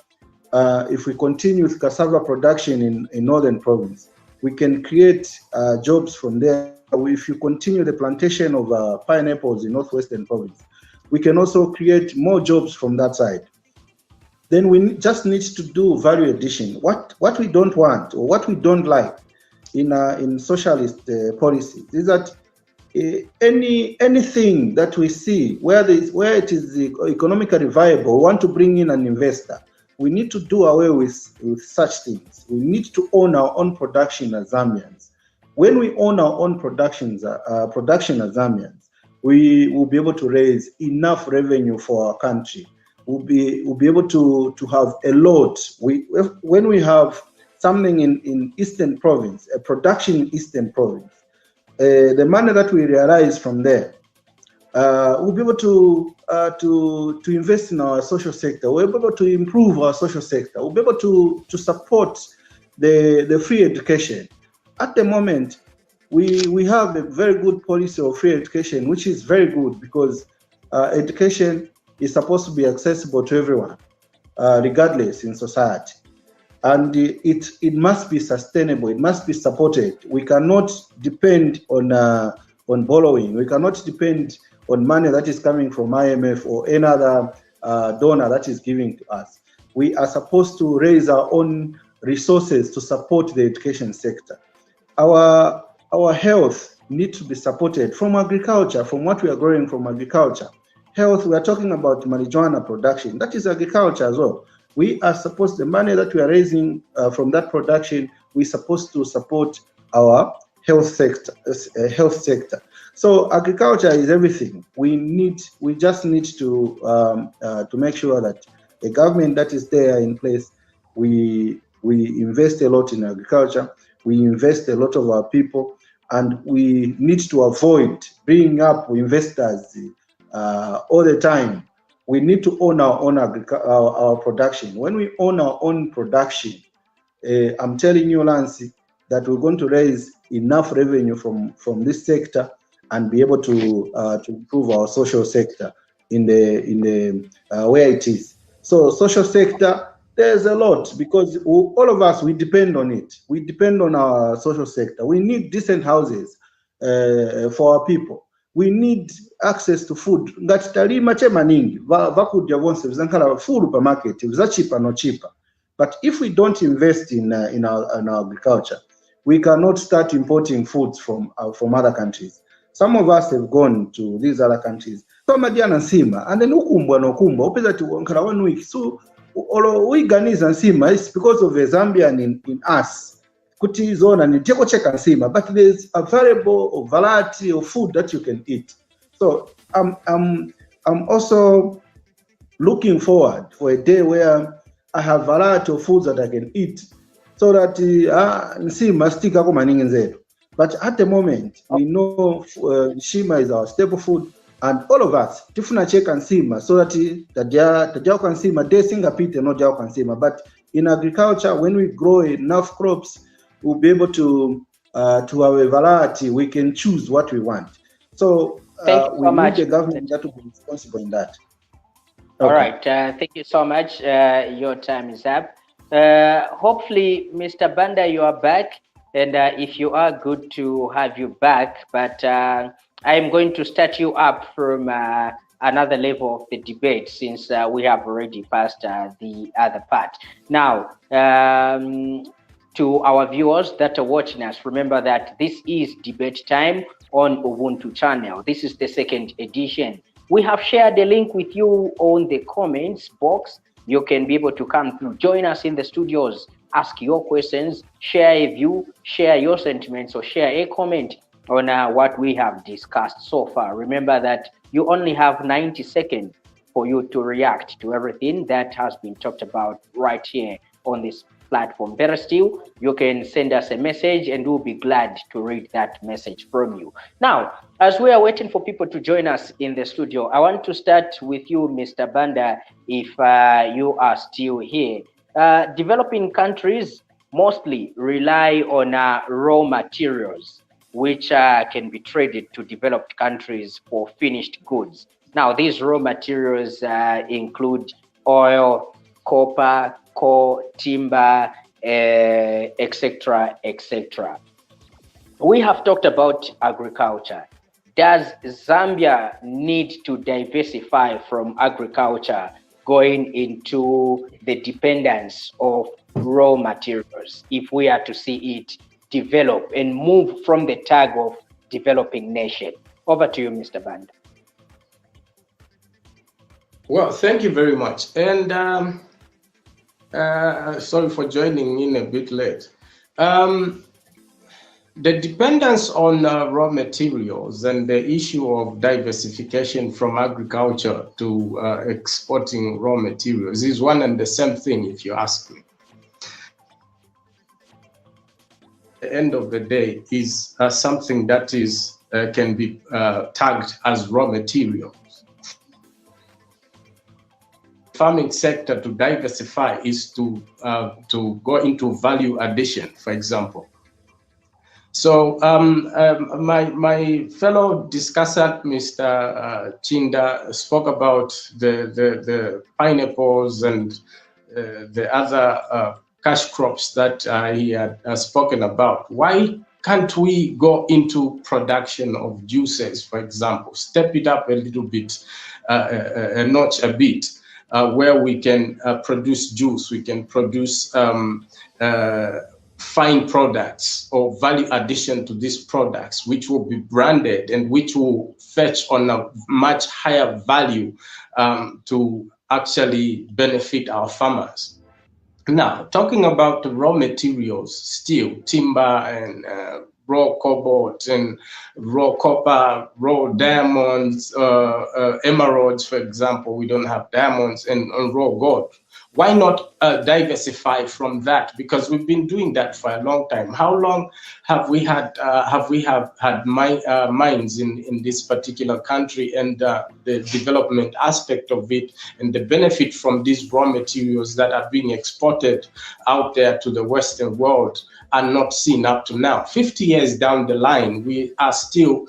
S2: If we continue with cassava production in Northern Province, we can create jobs from there. If you continue the plantation of pineapples in Northwestern Province, we can also create more jobs from that side. Then we just need to do value addition. What we don't want, or what we don't like in socialist policies, is that anything that we see where it is economically viable, we want to bring in an investor. We need to do away with such things. We need to own our own production as Zambians. When we own our own production as Zambians, we will be able to raise enough revenue for our country. We'll be able to have a lot. When we have something in Eastern Province, a production in Eastern Province, the money that we realize from there, we'll be able to invest in our social sector. We'll be able to improve our social sector. We'll be able to support the free education. At the moment, we have a very good policy of free education, which is very good, because education is supposed to be accessible to everyone, regardless in society. And it must be sustainable. It must be supported. We cannot depend on borrowing. We cannot depend on money that is coming from IMF or any other donor that is giving to us. We are supposed to raise our own resources to support the education sector. Our health needs to be supported from agriculture, from what we are growing from agriculture. health, we are talking about marijuana production. That is agriculture as well. We are supposed, the money that we are raising from that production, we're supposed to support our health sector. So agriculture is everything. We just need to make sure that the government that is there in place, we invest a lot in agriculture. We invest a lot of our people, and we need to avoid bringing up investors all the time. We need to own our own our production. When we own our own production, I'm telling you, Lancy, that we're going to raise enough revenue from this sector and be able to improve our social sector in the where it is. So social sector, there's a lot, because all of us, we depend on it. We depend on our social sector. We need decent houses for our people. We need access to food. Ngati talima maningi vakudya vonse vizankhala full per market, viza cheaper no cheaper. But if we don't invest in our agriculture, we cannot start importing foods from other countries. Some of us have gone to these other countries. So madiana nsima, and then ukumbwa no kumbwa opeza ti wankhala 1 week. So uiganiza nsima is because of the Zambian in us. Kuti zona ni teko cheka nsima, but there's a variety of food that you can eat. So I'm also looking forward for a day where I have a variety of foods that I can eat, so that nsima stika ko maningi nzetu. But at the moment, we know shima is our staple food, and all of us tifuna cheka nsima so that tajao kan nsima de singa pite no jao kan nsima. But in agriculture, when we grow enough crops, we'll be able to have a variety. We can choose what we want. So we need the government that will be responsible in that.
S1: Okay. All right. Thank you so much. Your time is up. Hopefully, Mr. Banda, you are back. And if you are, good to have you back. But I'm going to start you up from another level of the debate, since we have already passed the other part. Now, to our viewers that are watching us, remember that this is debate time on Ubuntu channel. This is the second edition. We have shared the link with you on the comments box. You can be able to come through, join us in the studios, ask your questions, share a view, share your sentiments, or share a comment on what we have discussed so far. Remember that you only have 90 seconds for you to react to everything that has been talked about right here on this platform. Better still, you can send us a message and we'll be glad to read that message from you. Now, as we are waiting for people to join us in the studio, I want to start with you, Mr. Banda, if you are still here. Developing countries mostly rely on raw materials, which can be traded to developed countries for finished goods. Now, these raw materials include oil, copper, coal, timber, etc., etc. We have talked about agriculture. Does Zambia need to diversify from agriculture going into the dependence of raw materials if we are to see it develop and move from the tag of developing nation? Over to you, Mr. Banda.
S3: Well, thank you very much. And sorry for joining in a bit late. The dependence on raw materials and the issue of diversification from agriculture to exporting raw materials is one and the same thing, if you ask me. At the end of the day is something that is can be tagged as raw materials. Farming sector to diversify is to go into value addition, for example. So my fellow discussant, Mr. Chinda, spoke about the pineapples and the other cash crops that he had spoken about. Why can't we go into production of juices, for example, step it up a little bit, a notch a bit, where we can produce juice, we can produce fine products or value addition to these products, which will be branded and which will fetch on a much higher value to actually benefit our farmers. Now, talking about the raw materials, steel, timber, and raw cobalt and raw copper, raw diamonds, emeralds, for example, we don't have diamonds, and raw gold. Why not diversify from that? Because we've been doing that for a long time. How long have we had mines in this particular country, and the development aspect of it, and the benefit from these raw materials that are being exported out there to the Western world are not seen up to now? 50 years down the line, we are still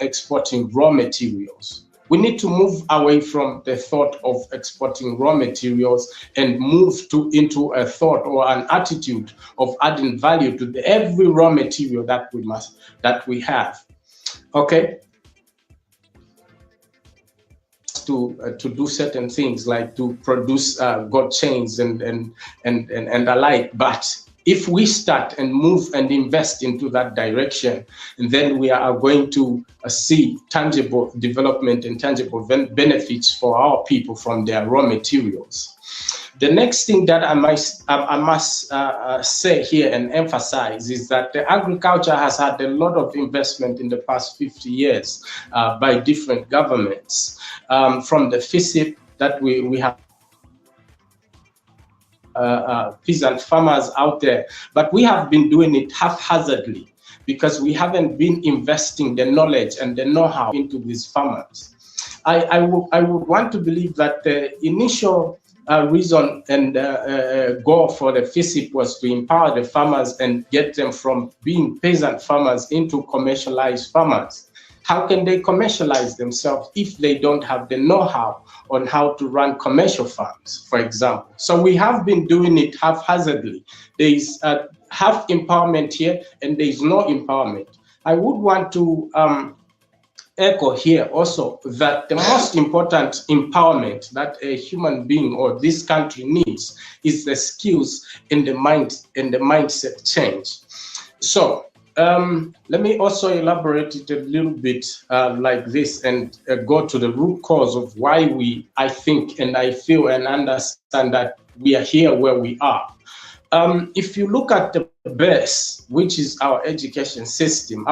S3: exporting raw materials. We need to move away from the thought of exporting raw materials and move into a thought or an attitude of adding value to every raw material that we have. Okay. To do certain things like to produce gold chains and the like, but if we start and move and invest into that direction, then we are going to see tangible development and tangible benefits for our people from their raw materials. The next thing that I must say here and emphasize is that the agriculture has had a lot of investment in the past 50 years by different governments, from the FISIP that we have peasant farmers out there, but we have been doing it haphazardly because we haven't been investing the knowledge and the know-how into these farmers. I would want to believe that the initial reason and goal for the FISIP was to empower the farmers and get them from being peasant farmers into commercialized farmers. How can they commercialize themselves if they don't have the know-how on how to run commercial farms, for example? So we have been doing it haphazardly. There is half empowerment here and there is no empowerment. I would want to echo here also that the most important empowerment that a human being or this country needs is the skills in the mind and the mindset change. So let me also elaborate it a little bit like this and go to the root cause of why I think and I feel and understand that we are here where we are. If you look at the base, which is our education system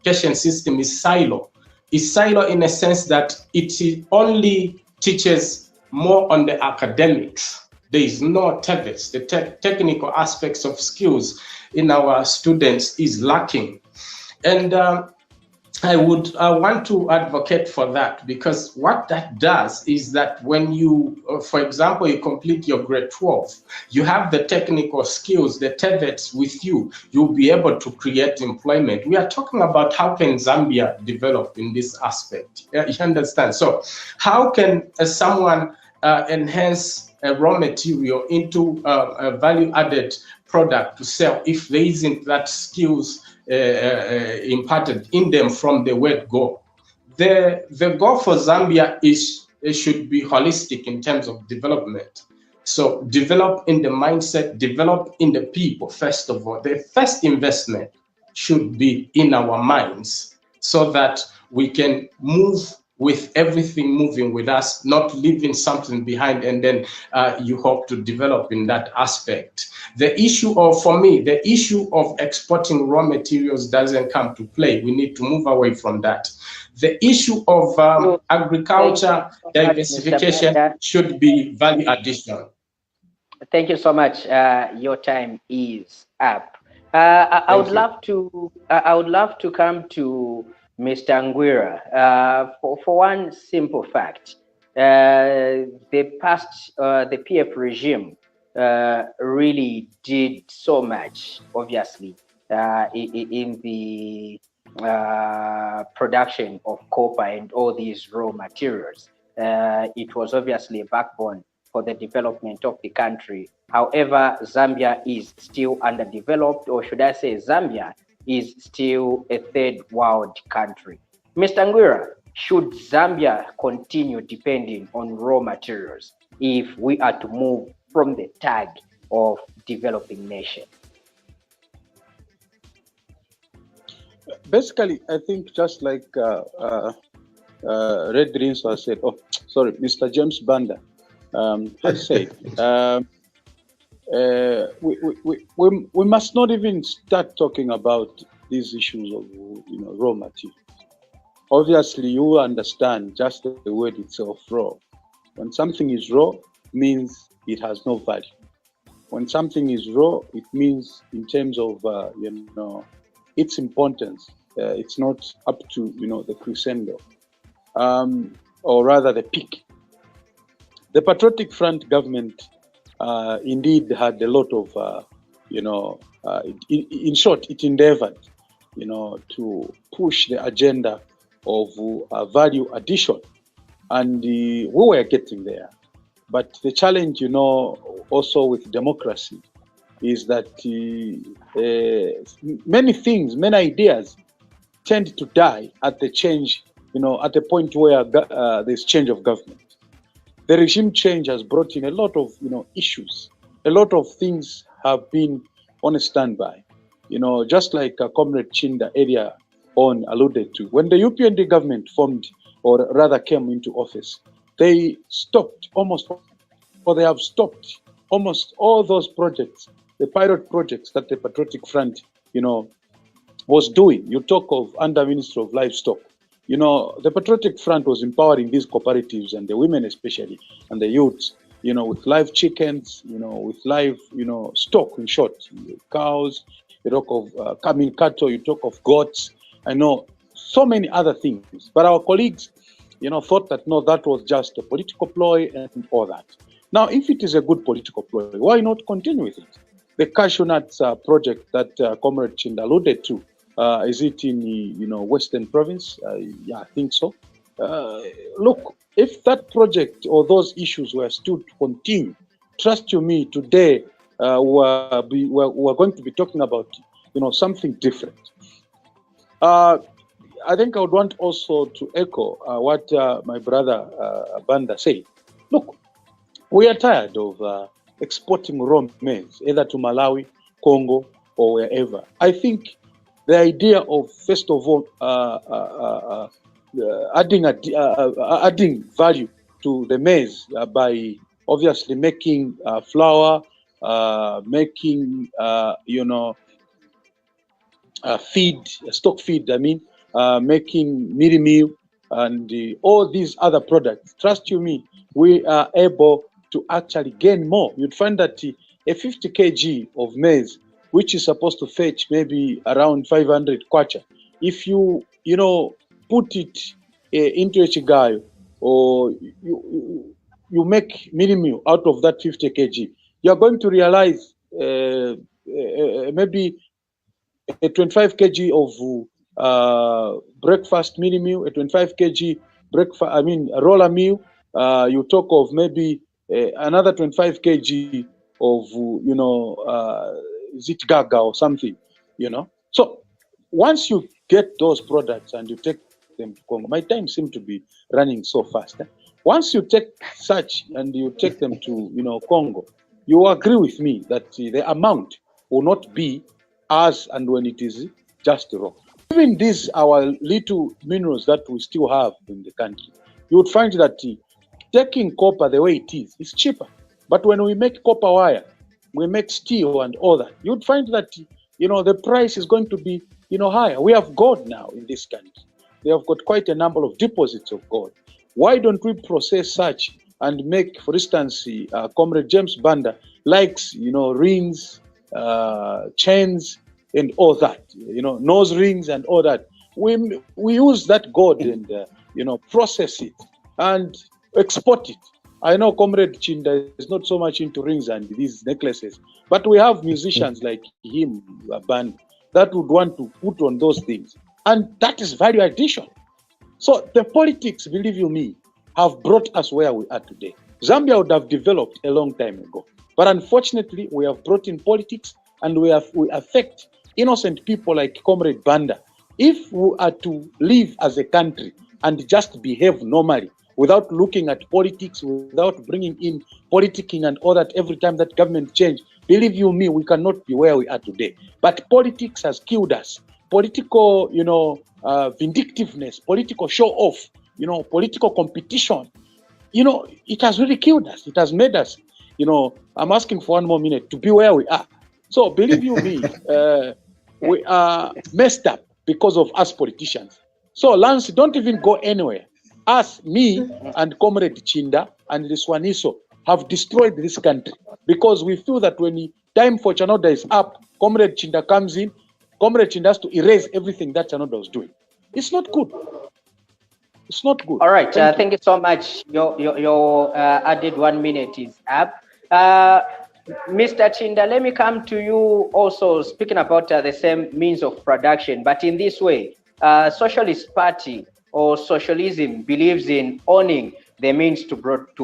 S3: system is silo. It's silo in a sense that it only teaches more on the academics. There is no TEVES, the technical aspects of skills in our students is lacking. And I would want to advocate for that, because what that does is that when you, for example, you complete your grade 12, you have the technical skills, the TEVETs with you, you'll be able to create employment. We are talking about how can Zambia develop in this aspect. You understand? So how can someone enhance a raw material into a value-added product to sell if there isn't that skills imparted in them from the word go? The goal for Zambia is it should be holistic in terms of development. So develop in the mindset, develop in the people, first of all. The first investment should be in our minds so that we can move with everything moving with us, not leaving something behind, and then you hope to develop in that aspect. The issue of, for me, the issue of exporting raw materials doesn't come to play. We need to move away from that. The issue of agriculture diversification should be value addition.
S1: Thank you so much. Your time is up. I would love to come to Mr. Ngwira, for one simple fact. The PF regime really did so much, obviously, in the production of copper and all these raw materials. It was obviously a backbone for the development of the country. However, Zambia is still underdeveloped, or should I say Zambia is still a third world country. Mr. Ngwira, should Zambia continue depending on raw materials if we are to move from the tag of developing nation?
S4: Basically, I think just like Red Rinso has said, oh, sorry, Mr. James Banda has said, we must not even start talking about these issues of raw materials. Obviously, you understand just the word itself, raw. When something is raw, means it has no value. When something is raw, it means in terms of its importance, it's not up to the crescendo, or rather the peak. The Patriotic Front government indeed had a lot of in short, it endeavored to push the agenda of value addition, and we were getting there. But the challenge, also with democracy, is that many things, many ideas tend to die at the change, at the point where there's change of government. The regime change has brought in a lot of, issues. A lot of things have been on a standby. Just like Comrade Chinda earlier on alluded to, when the UPND government formed, or rather came into office, they stopped they have stopped almost all those projects, the pilot projects that the Patriotic Front, was doing. You talk of under Ministry of Livestock. The Patriotic Front was empowering these cooperatives and the women especially, and the youths, with live chickens, with live, stock, in short, cows, you talk of cattle, you talk of goats, I know so many other things. But our colleagues, thought that, no, that was just a political ploy and all that. Now, if it is a good political ploy, why not continue with it? The cashew nuts project that Comrade Chinda alluded to, is it in the Western Province? Yeah, I think so. Look, if that project or those issues were still to continue, trust you me, today we're going to be talking about something different. I think I would want also to echo what my brother Banda said. Look, we are tired of exporting raw maize, either to Malawi, Congo, or wherever. I think the idea of, first of all, adding value to the maize by obviously making flour, making feed, stock feed, making mealie meal, and all these other products. Trust you me, we are able to actually gain more. You'd find that a 50 kg of maize, which is supposed to fetch maybe around 500 kwacha, if you put it into a chigayo, or you make mealie meal out of that 50 kg, you're going to realize maybe a 25 kg of breakfast mealie meal, a 25 kg a roller meal. You talk of maybe another 25 kg of zit gaga or something, So once you get those products and you take them to Congo, my time seems to be running so fast. Once you take such and you take them to Congo, you agree with me that the amount will not be as and when it is just raw. Even these our little minerals that we still have in the country, you would find that taking copper the way it is cheaper. But when we make copper wire, we make steel and all that, you'd find that the price is going to be higher. We have gold now in this country. They have got quite a number of deposits of gold. Why don't we process such and make, for instance, Comrade James Banda likes rings, chains, and all that, nose rings and all that. We use that gold and process it and export it. I know Comrade Chinda is not so much into rings and these necklaces, but we have musicians like him, a band, that would want to put on those things. And that is value addition. So the politics, believe you me, have brought us where we are today. Zambia would have developed a long time ago. But unfortunately, we have brought in politics and we affect innocent people like Comrade Banda. If we are to live as a country and just behave normally, without looking at politics, without bringing in politicking and all that every time that government change, believe you me, we cannot be where we are today. But politics has killed us. political, vindictiveness, political show off, political competition, it has really killed us. It has made us, I'm asking for 1 more minute to be where we are. So believe you me, we are messed up because of us politicians. So Lance, don't even go anywhere. Us, me, and Comrade Chinda and Liswaniso have destroyed this country because we feel that when the time for Chanoda is up, Comrade Chinda comes in, Comrade Chinda has to erase everything that Chanoda was doing. It's not good. It's not good.
S1: All right. Thank you so much. Your added 1 minute is up. Mr. Chinda, let me come to you also, speaking about the same means of production, but in this way, Socialist Party or socialism believes in owning the means to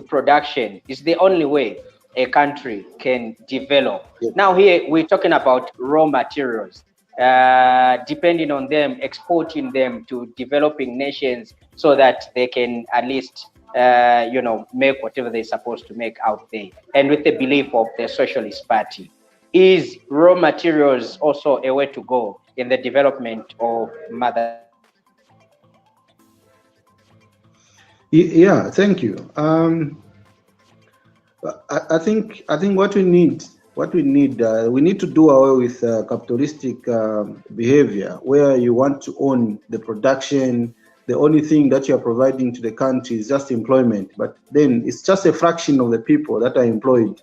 S1: production. Is the only way a country can develop. Yes. Now here we're talking about raw materials, depending on them, exporting them to developing nations so that they can at least make whatever they're supposed to make out there. And with the belief of the Socialist Party, is raw materials also a way to go in the development of mother?
S2: Yeah, thank you. I think what we need, we need to do away with capitalistic behavior, where you want to own the production. The only thing that you are providing to the country is just employment, but then it's just a fraction of the people that are employed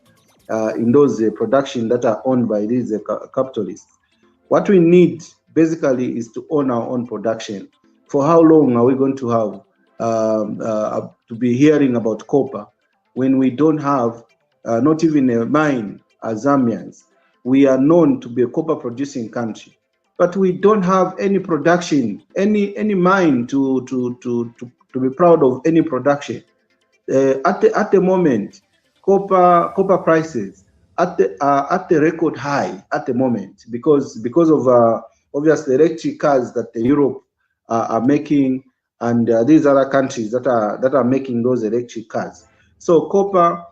S2: in those production that are owned by these capitalists. What we need basically is to own our own production. For how long are we going to have to be hearing about copper when we don't have not even a mine as Zambians? We are known to be a copper producing country, but we don't have any production, any mine to be proud of, any production. At the moment, copper prices at the record high at the moment because of obviously electric cars that Europe are making, and these other countries that are making those electric cars. So copper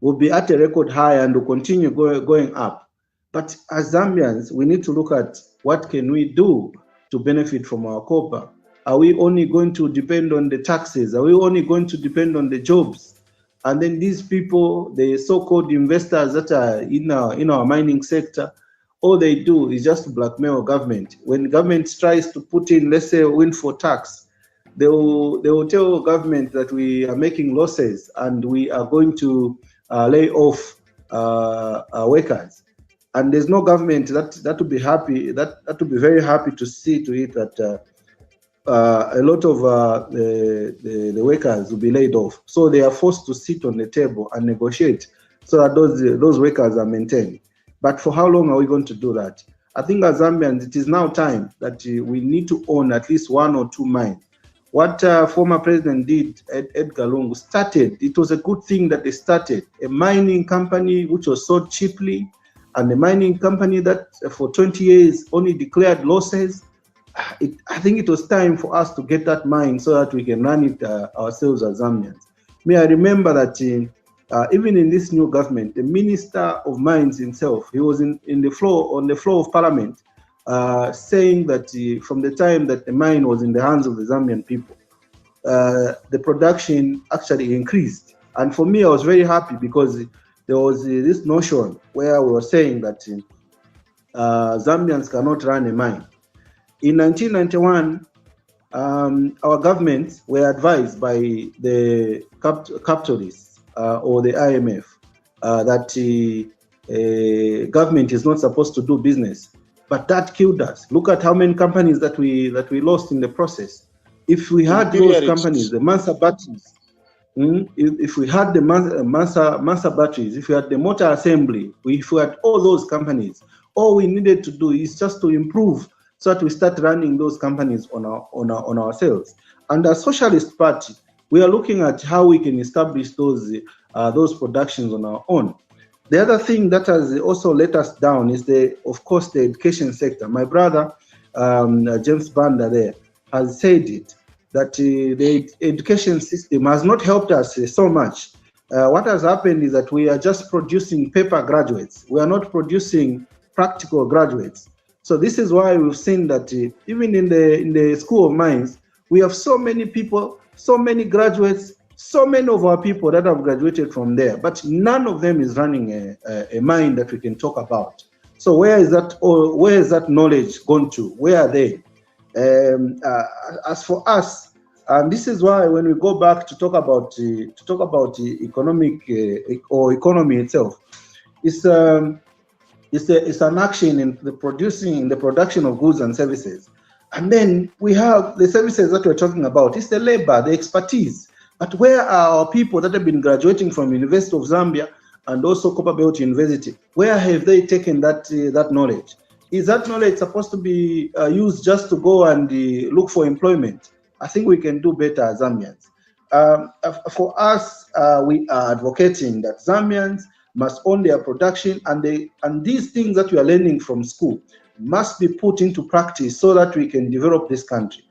S2: will be at a record high and will continue going up. But as Zambians, we need to look at what can we do to benefit from our copper. Are we only going to depend on the taxes? Are we only going to depend on the jobs? And then these people, the so-called investors that are in our mining sector, all they do is just blackmail government. When government tries to put in, let's say, a windfall tax, they will tell government that we are making losses and we are going to lay off workers. And there's no government that would be happy, that would be very happy to see to it that a lot of the workers will be laid off. So they are forced to sit on the table and negotiate so that those workers are maintained. But for how long are we going to do that? I think as Zambians, it is now time that we need to own at least 1 or 2 mines. What former president did, Edgar Lungu, started, it was a good thing that they started a mining company which was sold cheaply, and a mining company that for 20 years only declared losses. I think it was time for us to get that mine so that we can run it ourselves as Zambians. I remember that even in this new government, the Minister of Mines himself, he was on the floor of Parliament, saying that from the time that the mine was in the hands of the Zambian people, the production actually increased. And for me, I was very happy because there was this notion where we were saying that Zambians cannot run a mine. In 1991, our governments were advised by the capitalists or the IMF that government is not supposed to do business. But that killed us. Look at how many companies that we lost in the process. If we had those companies, the Mansa batteries, if we had the Mansa batteries, if we had the motor assembly, if we had all those companies, all we needed to do is just to improve so that we start running those companies on ourselves. And as Socialist Party, we are looking at how we can establish those productions on our own. The other thing that has also let us down is of course, the education sector. My brother, James Banda there, has said it, that the education system has not helped us so much. What has happened is that we are just producing paper graduates. We are not producing practical graduates. So this is why we've seen that even in the School of Mines, we have so many people, so many graduates, so many of our people that have graduated from there, but none of them is running a mine that we can talk about. So where is that knowledge gone to? Where are they? As for us, and this is why when we go back to talk about the economic or economy itself, it's an action in the production of goods and services. And then we have the services that we're talking about. It's the labor, the expertise. But where are our people that have been graduating from University of Zambia and also Copperbelt University? Where have they taken that knowledge? Is that knowledge supposed to be used just to go and look for employment? I think we can do better as Zambians. For us, we are advocating that Zambians must own their production, and these things that we are learning from school must be put into practice so that we can develop this country.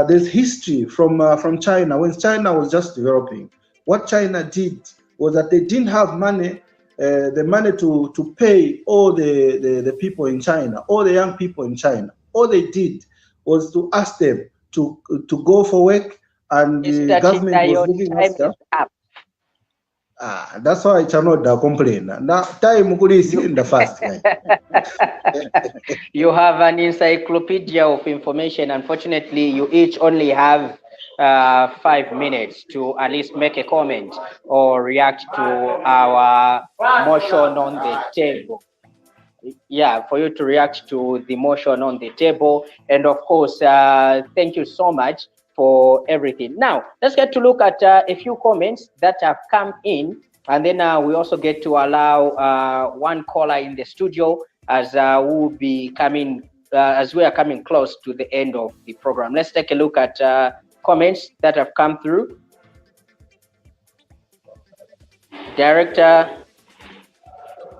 S2: There's history from China. When China was just developing, what China did was that they didn't have money, the money to pay all the people in China, all the young people in China. All they did was to ask them to go for work, and the government was looking after. That's why I cannot complain. Now, time is in the fast.
S1: You have an encyclopedia of information. Unfortunately, you each only have 5 minutes to at least make a comment or react to our motion on the table. Yeah, for you to react to the motion on the table. And of course, thank you so much for everything. Now, let's get to look at a few comments that have come in. And then we also get to allow one caller in the studio as we'll be coming, as we are coming close to the end of the program. Let's take a look at comments that have come through. Director,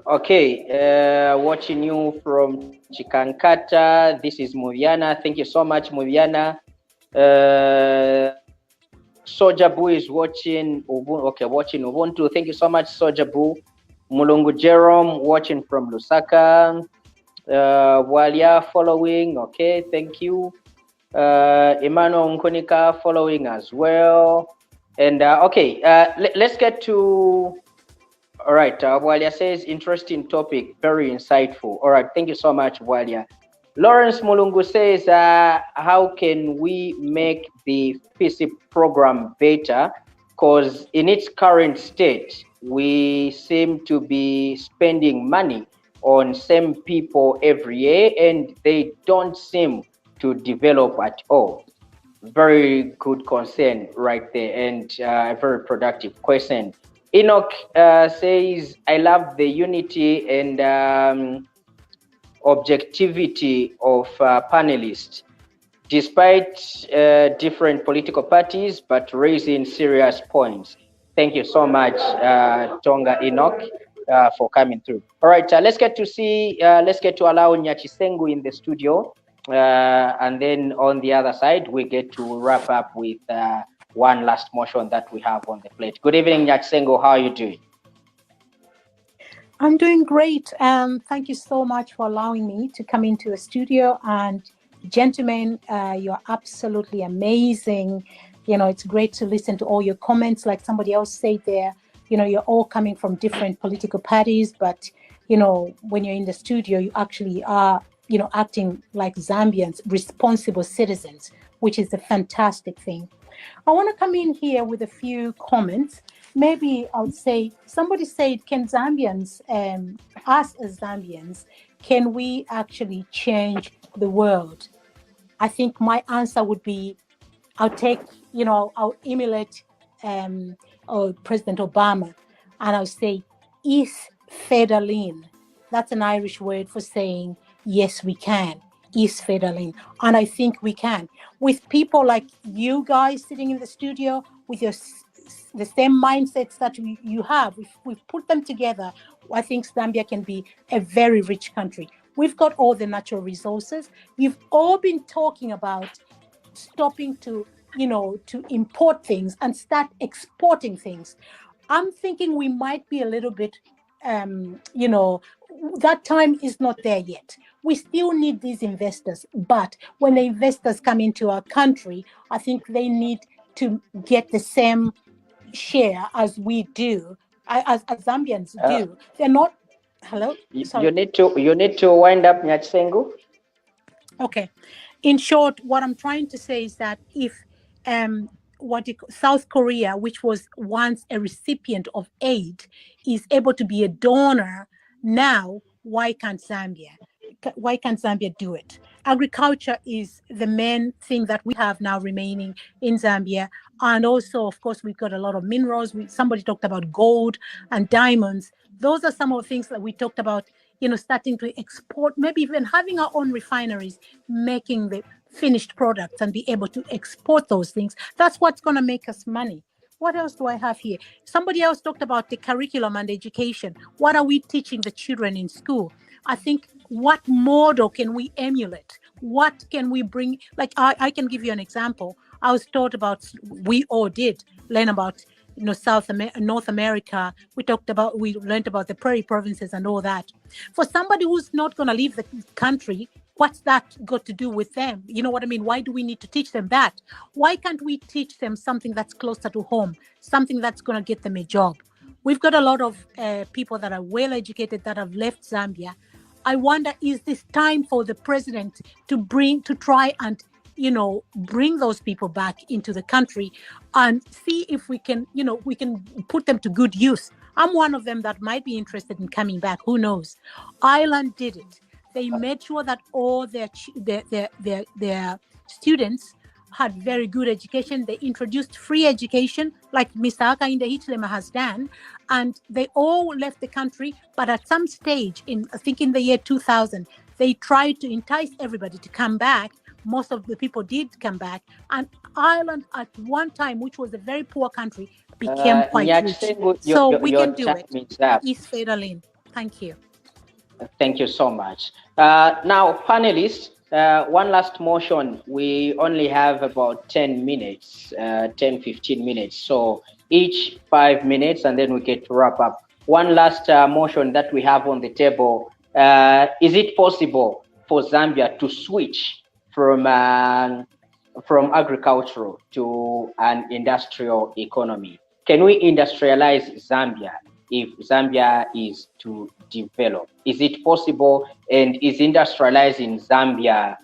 S1: okay, watching you from Chikankata. This is Muviana. Thank you so much, Muviana. Soja Boo is watching Ubuntu. Okay, watching Ubuntu. Thank you so much, Soja Boo. Mulungu Jerome watching from Lusaka. Walia following. Okay, thank you. Emmanuel Nkonika following as well. And okay, let's get to. All right, Walia says interesting topic, very insightful. All right, thank you so much, Walia. Lawrence Mulungu says, how can we make the FISIP program better? Because in its current state, we seem to be spending money on same people every year, and they don't seem to develop at all. Very good concern right there, and a very productive question. Enoch says, I love the unity and objectivity of panelists, despite different political parties, but raising serious points. Thank you so much, Tonga Enoch, for coming through. All right, let's get to allow Nyachisengu in the studio, and then on the other side, we get to wrap up with one last motion that we have on the plate. Good evening, Nyachisengu. How are you doing?
S7: I'm doing great. Thank you so much for allowing me to come into the studio. And gentlemen, you're absolutely amazing. You know, it's great to listen to all your comments. Like somebody else said there, you know, you're all coming from different political parties, but, you know, when you're in the studio, you actually are, you know, acting like Zambians, responsible citizens, which is a fantastic thing. I want to come in here with a few comments. Maybe I would say, somebody said, can Zambians, us as Zambians, can we actually change the world? I think my answer would be, I'll emulate President Obama, and I'll say, is federalin. That's an Irish word for saying, yes, we can. Is federalin. And I think we can. With people like you guys sitting in the studio, with the same mindsets that you have, if we put them together, I think Zambia can be a very rich country. We've got all the natural resources. You've all been talking about stopping to import things and start exporting things. I'm thinking we might be a little bit you know, that time is not there yet. We still need these investors, but when the investors come into our country, I think they need to get the same share as we do, as Zambians do. They're not. Hello. Sorry.
S1: You need to wind up, Nyatsengu.
S7: Okay. In short, what I'm trying to say is that if South Korea, which was once a recipient of aid, is able to be a donor now, why can't Zambia? Why can't Zambia do it? Agriculture is the main thing that we have now remaining in Zambia. And also, of course, we've got a lot of minerals. Somebody talked about gold and diamonds. Those are some of the things that we talked about, you know, starting to export, maybe even having our own refineries, making the finished products and be able to export those things. That's what's going to make us money. What else do I have here? Somebody else talked about the curriculum and education. What are we teaching the children in school? I think, what model can we emulate? What can we bring? Like, I can give you an example. I was taught about, we all did learn about, you know, North America. We learned about the prairie provinces and all that. For somebody who's not going to leave the country, what's that got to do with them? You know what I mean? Why do we need to teach them that? Why can't we teach them something that's closer to home, something that's going to get them a job? We've got a lot of people that are well educated that have left Zambia. I wonder, is this time for the president to try and, you know, bring those people back into the country and see if we can, you know, we can put them to good use? I'm one of them that might be interested in coming back. Who knows? Ireland did it. They made sure that all their students had very good education. They introduced free education, like Mr. Hakainde Hichilema has done, and they all left the country. But at some stage, I think in the year 2000, they tried to entice everybody to come back. Most of the people did come back, and Ireland at one time, which was a very poor country, became quite rich. So we can do it. East Federline. Thank you.
S1: Thank you so much. Now, panelists, one last motion. We only have about 10 minutes, 10-15 minutes. So each 5 minutes, and then we get to wrap up. One last motion that we have on the table. Is it possible for Zambia to switch from agricultural to an industrial economy? Can we industrialize Zambia if Zambia is to develop? Is it possible? And is industrializing Zambia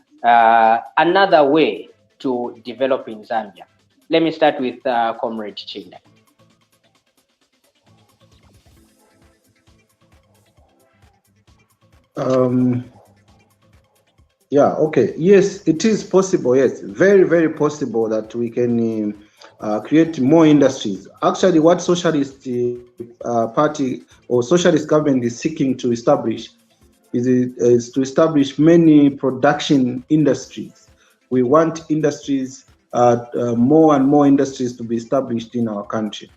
S1: another way to develop in Zambia? Let me start with Comrade Chinda.
S2: Yeah, okay. Yes, it is possible. Yes, very, very possible that we can create more industries. Actually, what Socialist Party or Socialist government is seeking to establish is to establish many production industries. We want industries, more and more industries to be established in our country.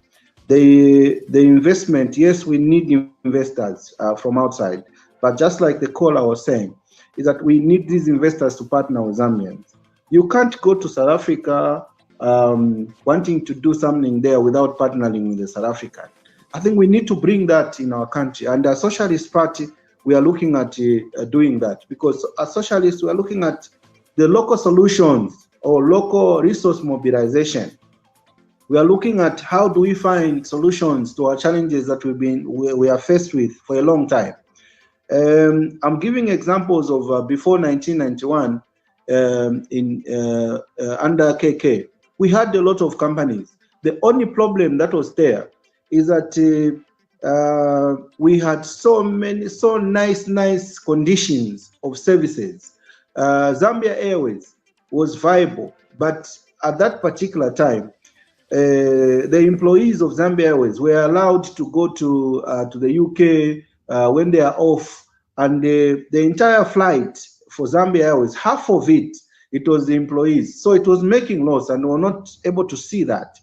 S2: The investment, yes, we need investors from outside, but just like the caller was saying, is that we need these investors to partner with Zambians. You can't go to South Africa wanting to do something there without partnering with the South African. I think we need to bring that in our country. And as Socialist Party, we are looking at doing that, because as socialists, we are looking at the local solutions or local resource mobilization. We are looking at how do we find solutions to our challenges that we are faced with for a long time. I'm giving examples of before 1991 under KK. We had a lot of companies. The only problem that was there is that we had so nice conditions of services. Zambia Airways was viable, but at that particular time, the employees of Zambia Airways were allowed to go to the UK when they are off, and the entire flight for Zambia Airways, half of it was the employees. So it was making loss, and we were not able to see that.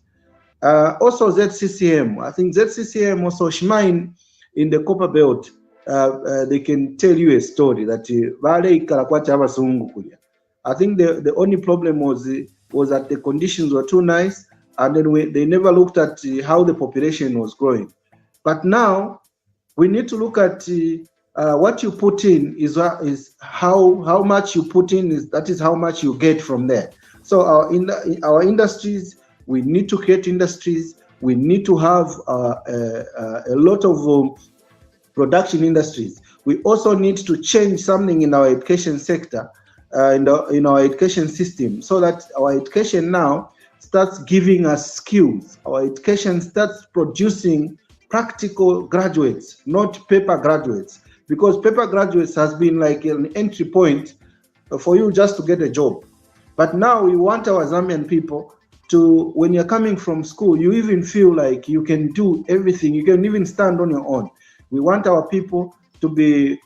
S2: Also ZCCM, I think ZCCM also Shmine in the Copper Belt, they can tell you a story that I think the only problem was that the conditions were too nice, and then they never looked at how the population was growing. But now, we need to look at what you put in is how much you put in, that is how much you get from there. So our industries, we need to create industries. We need to have a lot of production industries. We also need to change something in our education sector, in our education system, so that our education now starts giving us skills. Our education starts producing practical graduates, not paper graduates, because paper graduates has been like an entry point for you just to get a job. But now we want our Zambian people to, when you're coming from school, you even feel like you can do everything. You can even stand on your own. We want our people to be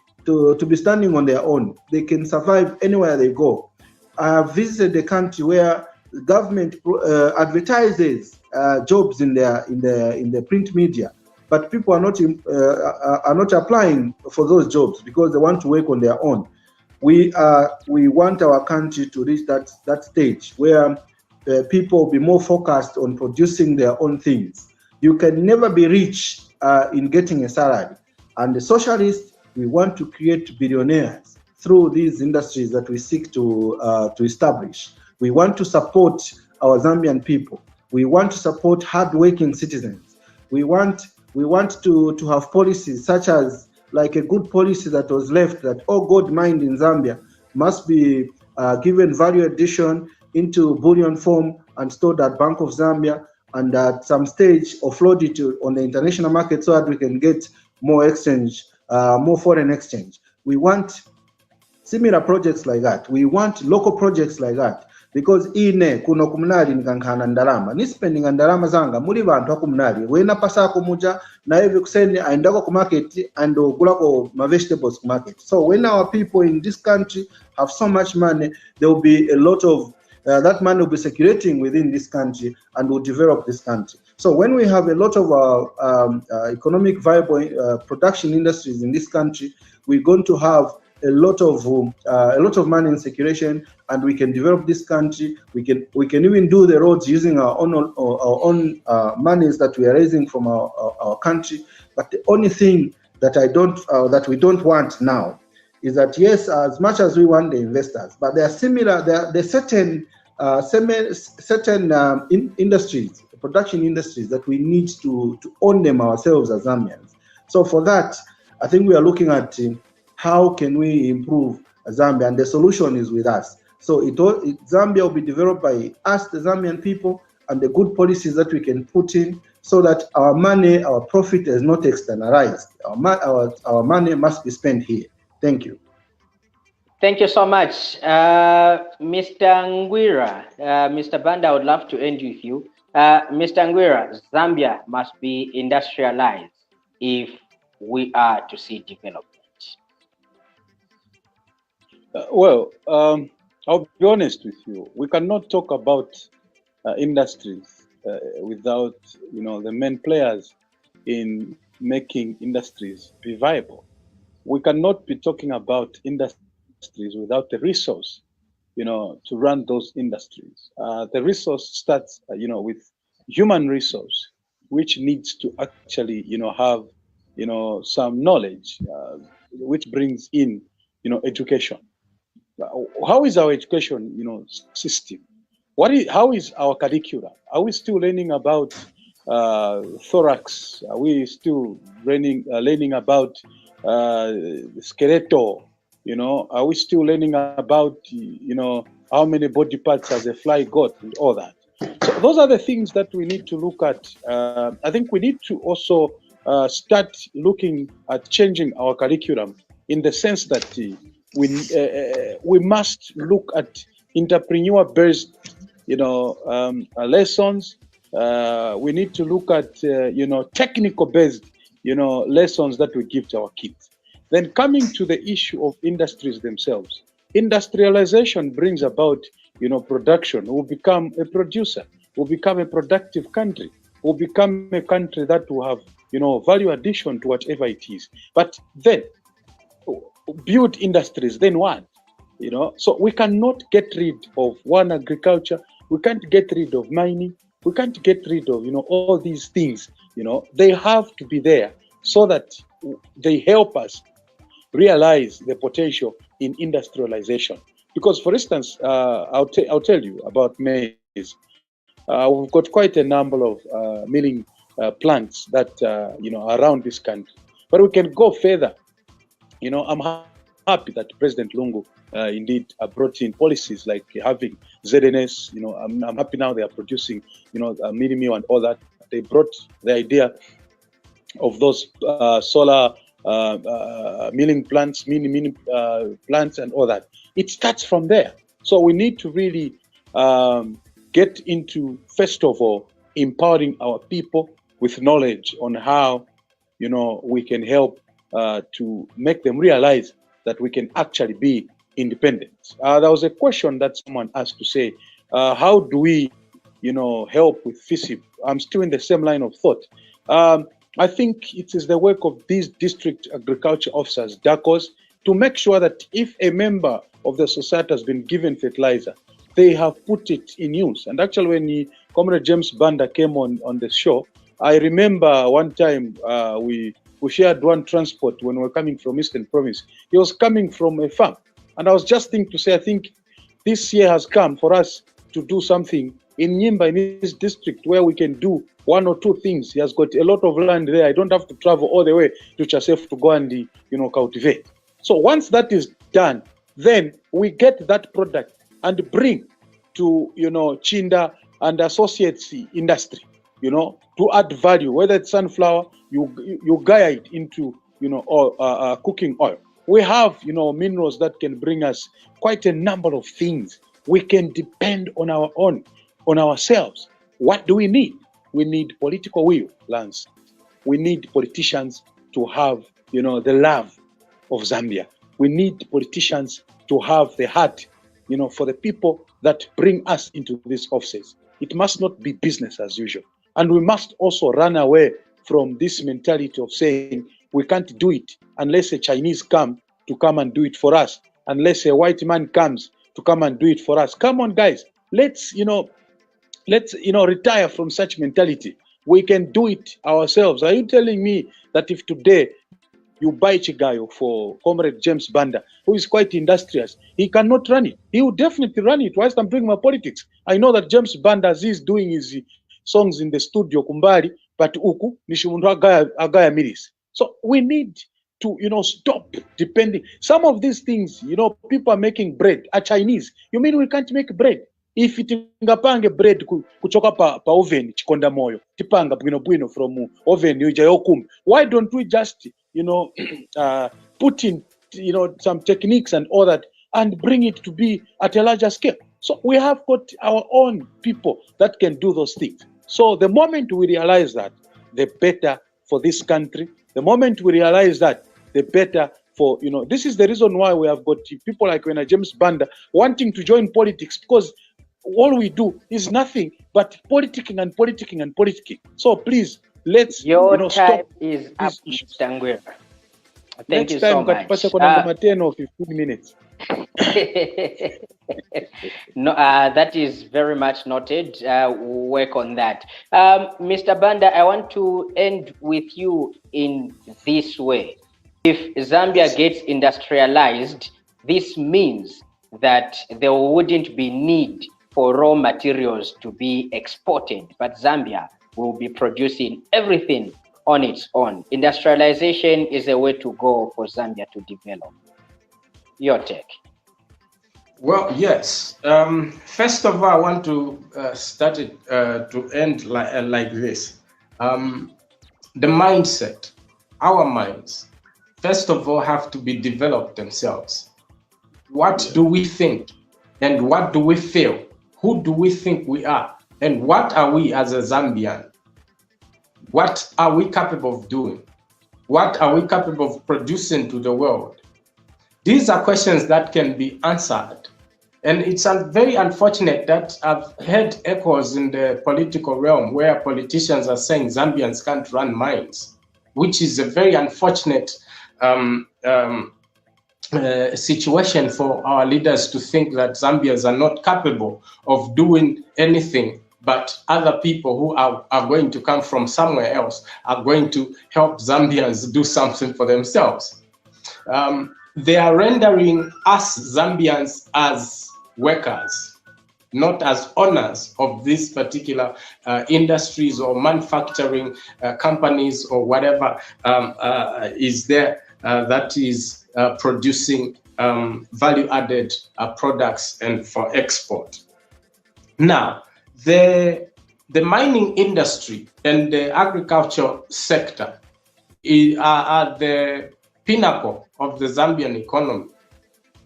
S2: standing on their own. They can survive anywhere they go. I have visited a country where the government advertises jobs in the print media, but people are not applying for those jobs because they want to work on their own. We want our country to reach that stage where people will be more focused on producing their own things. You can never be rich in getting a salary. And the socialists, we want to create billionaires through these industries that we seek to establish. We want to support our Zambian people. We want to support hardworking citizens. We want to have policies such as, like a good policy that was left, that all gold mined in Zambia must be given value addition into bullion form and stored at Bank of Zambia, and at some stage offload it on the international market so that we can get more exchange, more foreign exchange. We want similar projects like that. We want local projects like that, because ine kuno kumunali nikankana ndalama ni spending ndalama zanga muri bantu akumunali wena pasako muja na hivi kuseni aendako ku market and gulako ma vegetables ku market. So when our people in this country have so much money, there will be a lot of that money will be circulating within this country and will develop this country. So when we have a lot of economic viable production industries in this country, we're going to have a lot of money in circulation, and we can develop this country. We can even do the roads using our own monies that we are raising from our country. But the only thing that we don't want now is that, yes, as much as we want the investors, but there are certain industries, production industries, that we need to own them ourselves as Zambians. So for that, I think we are looking at how can we improve Zambia, and the solution is with us. So Zambia will be developed by us, the Zambian people, and the good policies that we can put in, so that our money, our profit is not externalized. Our money must be spent here. Thank you.
S1: Thank you so much. Mr. Ngwira, Mr. Banda, I would love to end with you. Mr. Ngwira, Zambia must be industrialized if we are to see development.
S4: I'll be honest with you. We cannot talk about industries without, the main players in making industries be viable. We cannot be talking about industries without the resource, to run those industries. The resource starts, with human resource, which needs to actually, have, some knowledge, which brings in, education. How is our education, system? How is our curriculum? Are we still learning about thorax? Are we still learning about skeletal? Are we still learning about, how many body parts has a fly got and all that? So those are the things that we need to look at. I think we need to also start looking at changing our curriculum, in the sense that we must look at entrepreneur-based, lessons. We need to look at, technical-based, lessons that we give to our kids. Then coming to the issue of industries themselves, industrialization brings about, production. We'll become a producer. We'll become a productive country. We'll become a country that will have, value addition to whatever it is. But then, build industries, then what? So we cannot get rid of one agriculture. We can't get rid of mining. We can't get rid of, all these things. They have to be there, so that they help us realize the potential in industrialization. Because, for instance, I'll tell you about maize. We've got quite a number of milling plants that around this country, but we can go further. I'm happy that President Lungu indeed brought in policies like having ZNS. I'm happy now they are producing mini meal and all that. They brought the idea of those solar milling plants, mini plants and all that. It starts from there. So we need to really get into, first of all, empowering our people with knowledge on how, we can help to make them realize that we can actually be independent. There was a question that someone asked to say, how do we, help with FISIP? I'm still in the same line of thought. I think it is the work of these district agriculture officers, DACOs, to make sure that if a member of the society has been given fertilizer, they have put it in use. And actually, when Comrade James Banda came on the show, I remember one time we shared one transport when we were coming from Eastern Province. He was coming from a farm. And I was just thinking to say, I think this year has come for us to do something in Nyimba, in his district, where we can do one or two things. He has got a lot of land there. I don't have to travel all the way to Chasef to go and cultivate. So once that is done, then we get that product and bring to Chinda and associates industry, to add value. Whether it's sunflower, you guide it into cooking oil. We have minerals that can bring us quite a number of things. We can depend on our own, on ourselves. What do we need? We need political will, Lance. We need politicians to have, the love of Zambia. We need politicians to have the heart, for the people that bring us into these offices. It must not be business as usual. And we must also run away from this mentality of saying we can't do it unless a Chinese come and do it for us, unless a white man comes to come and do it for us. Come on, guys. Let's retire from such mentality. We can do it ourselves. Are you telling me that if today you buy Chigayo for Comrade James Banda, who is quite industrious, he cannot run it? He will definitely run it whilst I'm doing my politics. I know that James Banda, as he's doing his songs in the studio, Kumbali, but uku, nishimundu agaya miris. So we need to, stop depending. Some of these things, people are making bread, are Chinese. You mean we can't make bread? If it ngapange bread kuchoka pa oven chikonda moyo tipanga bwino from oven ujayokum, why don't we just put in some techniques and all that and bring it to be at a larger scale? So we have got our own people that can do those things. So the moment we realize that, the better for this country. The moment we realize that, the better for this is the reason why we have got people like when James Banda wanting to join politics, because all we do is nothing but politicking and politicking and politicking. So please, let's
S1: your time
S4: stop
S1: is up, Mr. Ngwera. Thank
S4: Next
S1: you
S4: time,
S1: so much.
S4: 10 or 15 minutes.
S1: No, that is very much noted. Work on that. Mr. Banda, I want to end with you in this way. If Zambia gets industrialized, this means that there wouldn't be need for raw materials to be exported, but Zambia will be producing everything on its own. Industrialization is a way to go for Zambia to develop. Your take.
S3: Well, yes. First of all, I want to start it to end like this. The mindset, our minds, first of all, have to be developed themselves. What do we think? And what do we feel? Who do we think we are? And what are we as a Zambian? What are we capable of doing? What are we capable of producing to the world? These are questions that can be answered. And it's very unfortunate that I've heard echoes in the political realm where politicians are saying Zambians can't run mines, which is a very unfortunate situation for our leaders to think that Zambians are not capable of doing anything but other people who are going to come from somewhere else are going to help Zambians do something for themselves. They are rendering us Zambians as workers, not as owners of these particular industries or manufacturing companies or whatever is there that is producing value-added products and for export. Now, the mining industry and the agriculture sector are the pinnacle of the Zambian economy,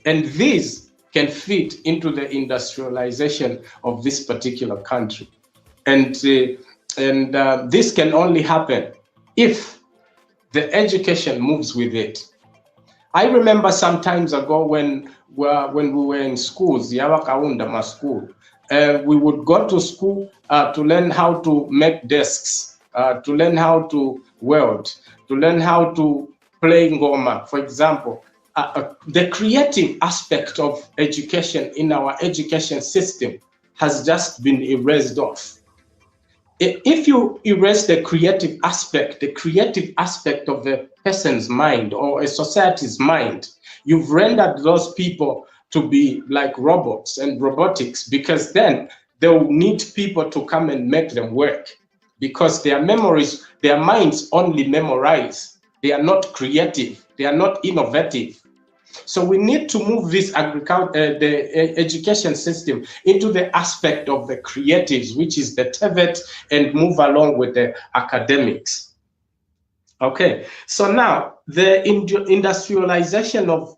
S3: and these can fit into the industrialization of this particular country. And this can only happen if the education moves with it. I remember some times ago when we were in schools, Yawakaundama school, we would go to school to learn how to make desks, to learn how to weld, to learn how to play ngoma, for example. The creative aspect of education in our education system has just been erased off. If you erase the creative aspect of a person's mind or a society's mind, you've rendered those people to be like robots and robotics, because then they'll need people to come and make them work, because their memories, their minds only memorize. They are not creative. They are not innovative. So we need to move this the education system into the aspect of the creatives, which is the TVET, and move along with the academics. Okay, so now the industrialization of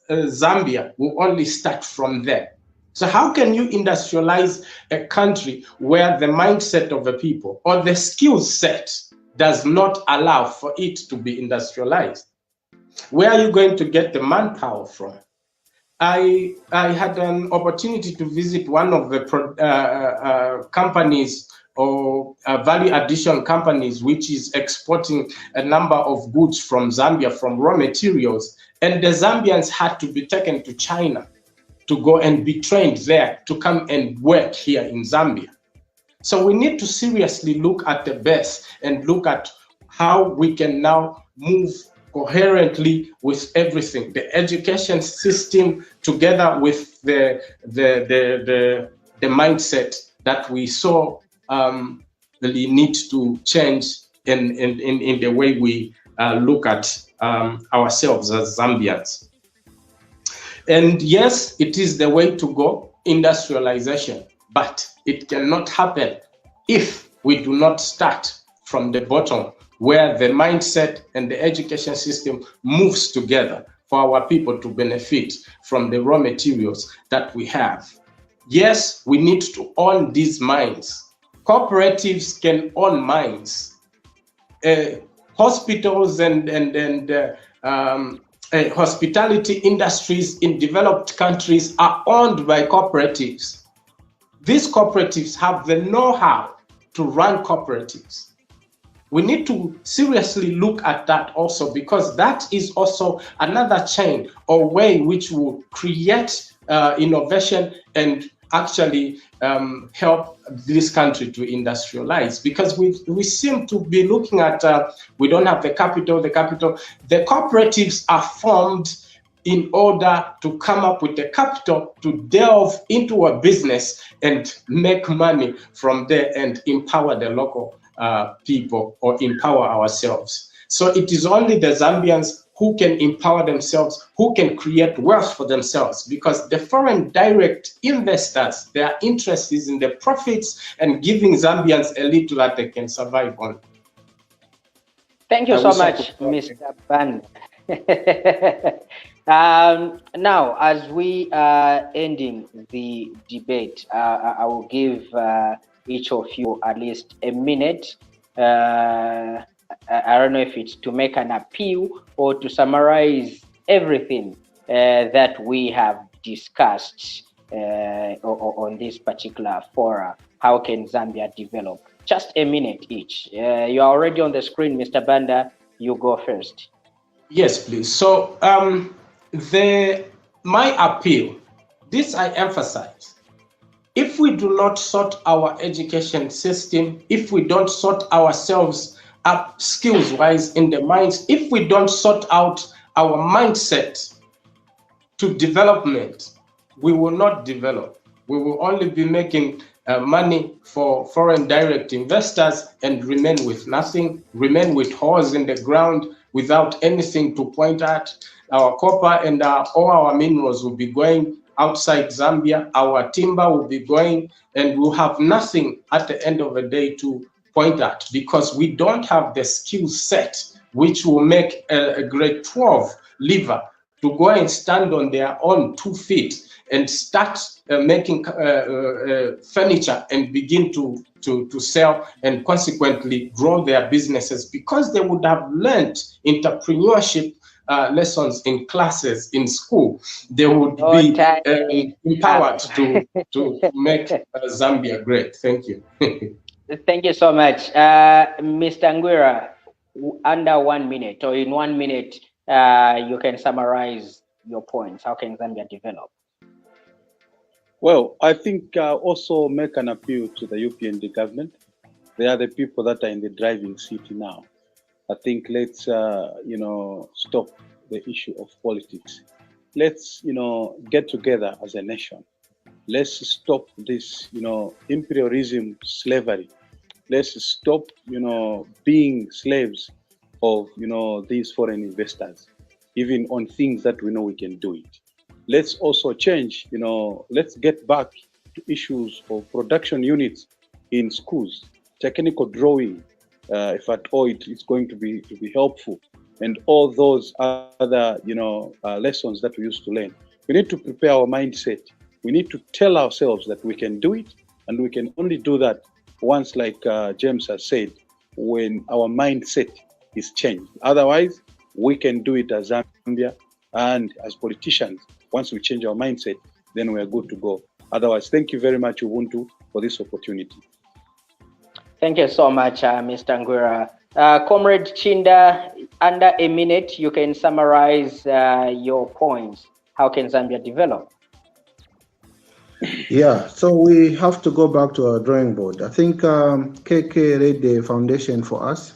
S3: Zambia will only start from there. So how can you industrialize a country where the mindset of the people or the skill set does not allow for it to be industrialized? Where are you going to get the manpower from? I had an opportunity to visit one of the companies or value addition companies, which is exporting a number of goods from Zambia, from raw materials. And the Zambians had to be taken to China to go and be trained there to come and work here in Zambia. So we need to seriously look at the base and look at how we can now move coherently with everything, the education system together with the mindset that we saw really need to change in the way we look at ourselves as Zambians. And yes, it is the way to go, industrialization, but it cannot happen if we do not start from the bottom, where the mindset and the education system moves together for our people to benefit from the raw materials that we have. Yes, we need to own these mines. Cooperatives can own mines. Hospitals and hospitality industries in developed countries are owned by cooperatives. These cooperatives have the know-how to run cooperatives. We need to seriously look at that also, because that is also another chain or way which will create innovation and actually help this country to industrialize. Because we seem to be looking at, we don't have the capital. The cooperatives are formed in order to come up with the capital to delve into a business and make money from there and empower the local people or empower ourselves. So it is only the Zambians who can empower themselves, who can create wealth for themselves, because the foreign direct investors, their interest is in the profits and giving Zambians a little that they can survive on.
S1: Thank you so much, Mr. Band. Now, as we are ending the debate, I will give each of you at least a minute. I don't know if it's to make an appeal or to summarize everything that we have discussed on this particular forum. How can Zambia develop? Just a minute each. You're already on the screen, Mr. Banda. You go first.
S3: Yes, please. So my appeal, this I emphasize, If we do not sort our education system, if we don't sort ourselves up skills-wise in the minds, if we don't sort out our mindset to development, we will not develop. We will only be making money for foreign direct investors and remain with nothing, remain with holes in the ground without anything to point at. Our copper and all our minerals will be going outside Zambia. Our timber will be going, and we'll have nothing at the end of the day to point at, because we don't have the skill set which will make a grade 12 liver to go and stand on their own 2 feet and start making furniture and begin to sell and consequently grow their businesses, because they would have learned entrepreneurship lessons in classes in school. They would be empowered to make Zambia great. Thank you.
S1: Thank you so much. Mr. Ngwira, under 1 minute, or in 1 minute, you can summarize your points. How can Zambia develop?
S4: Well, I think also make an appeal to the UPND government. They are the people that are in the driving seat now. I think let's, stop the issue of politics. Let's, get together as a nation. Let's stop this, imperialism, slavery. Let's stop, being slaves of, these foreign investors, even on things that we know we can do it. Let's also change, let's get back to issues of production units in schools, technical drawing, if at all it's going to be helpful, and all those other, lessons that we used to learn. We need to prepare our mindset. We need to tell ourselves that we can do it, and we can only do that once, like James has said, when our mindset is changed. Otherwise, we can do it as Zambia and as politicians. Once we change our mindset, then we are good to go. Otherwise, thank you very much, Ubuntu, for this opportunity.
S1: Thank you so much, Mr. Ngwira. Comrade Chinda, under a minute, you can summarize your points. How can Zambia develop?
S2: Yeah, so we have to go back to our drawing board. I think KK laid the foundation for us.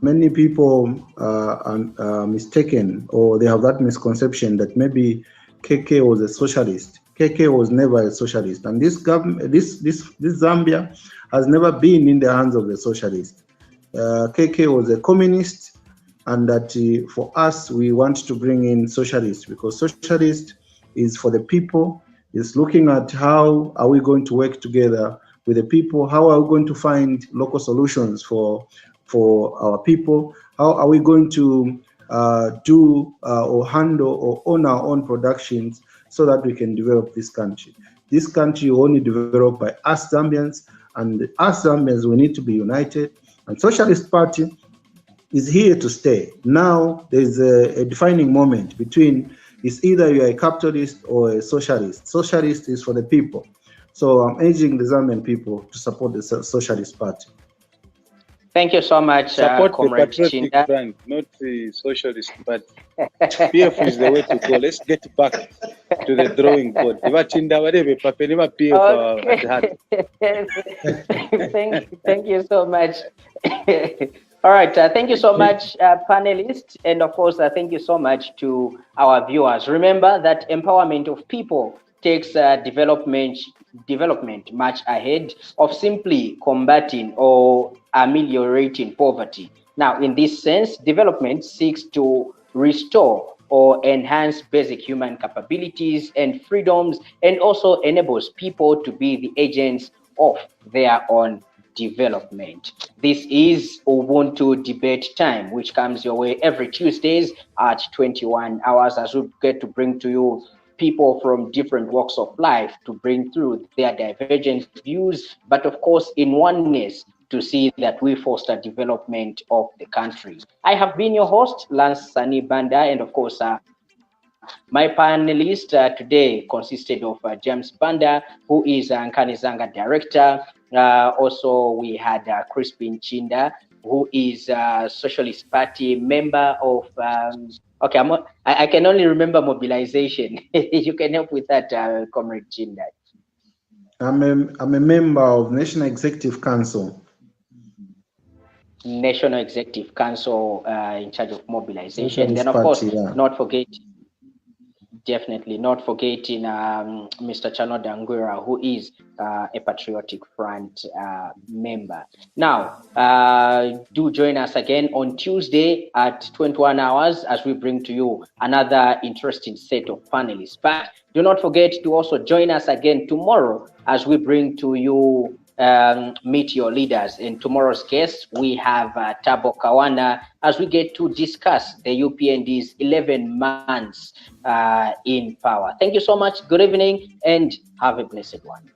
S2: Many people are mistaken, or they have that misconception that maybe KK was a socialist. KK was never a socialist, and this government, this Zambia has never been in the hands of the socialist. KK was a communist, and that for us, we want to bring in socialists, because socialist is for the people. Is looking at how are we going to work together with the people, how are we going to find local solutions for our people, how are we going to do or handle or own our own productions so that we can develop this country. This country will only develop by us Zambians, and us Zambians, we need to be united. And Socialist Party is here to stay. Now there's a defining moment between, it's either you are a capitalist or a socialist. Socialist is for the people. So I'm urging the Zambian people to support the Socialist Party.
S1: Thank you so much,
S4: support
S1: Comrade
S4: the patriotic
S1: Chinda.
S4: brand, not the Socialist Party. PF is the way to go. Let's get back to the drawing board.
S1: Thank you so much. All right, thank you so much, panelists, and of course, thank you so much to our viewers. Remember that empowerment of people takes development much ahead of simply combating or ameliorating poverty. Now, in this sense, development seeks to restore or enhance basic human capabilities and freedoms, and also enables people to be the agents of their own development. This is Ubuntu Debate Time, which comes your way every Tuesdays at 21 hours, as we get to bring to you people from different walks of life to bring through their divergent views, but of course in oneness, to see that we foster development of the country. I have been your host, Lance Sani Banda, and of course my panelist today consisted of James Banda, who is Nkanizanga Director. Also, we had Crispin Chinda, who is a Socialist Party member of Okay, I can only remember mobilization. You can help with that, Comrade Chinda.
S2: I'm a member of National Executive Council.
S1: National Executive Council in charge of mobilization. Then, of
S2: Party,
S1: course,
S2: yeah.
S1: not forgetting Mr. Chano Dangwira, who is a Patriotic Front member. Now, do join us again on Tuesday at 21 hours as we bring to you another interesting set of panelists. But do not forget to also join us again tomorrow as we bring to you Meet Your Leaders. In tomorrow's guest, we have Tabo Kawana as we get to discuss the UPND's 11 months in power. Thank you so much. Good evening and have a blessed one.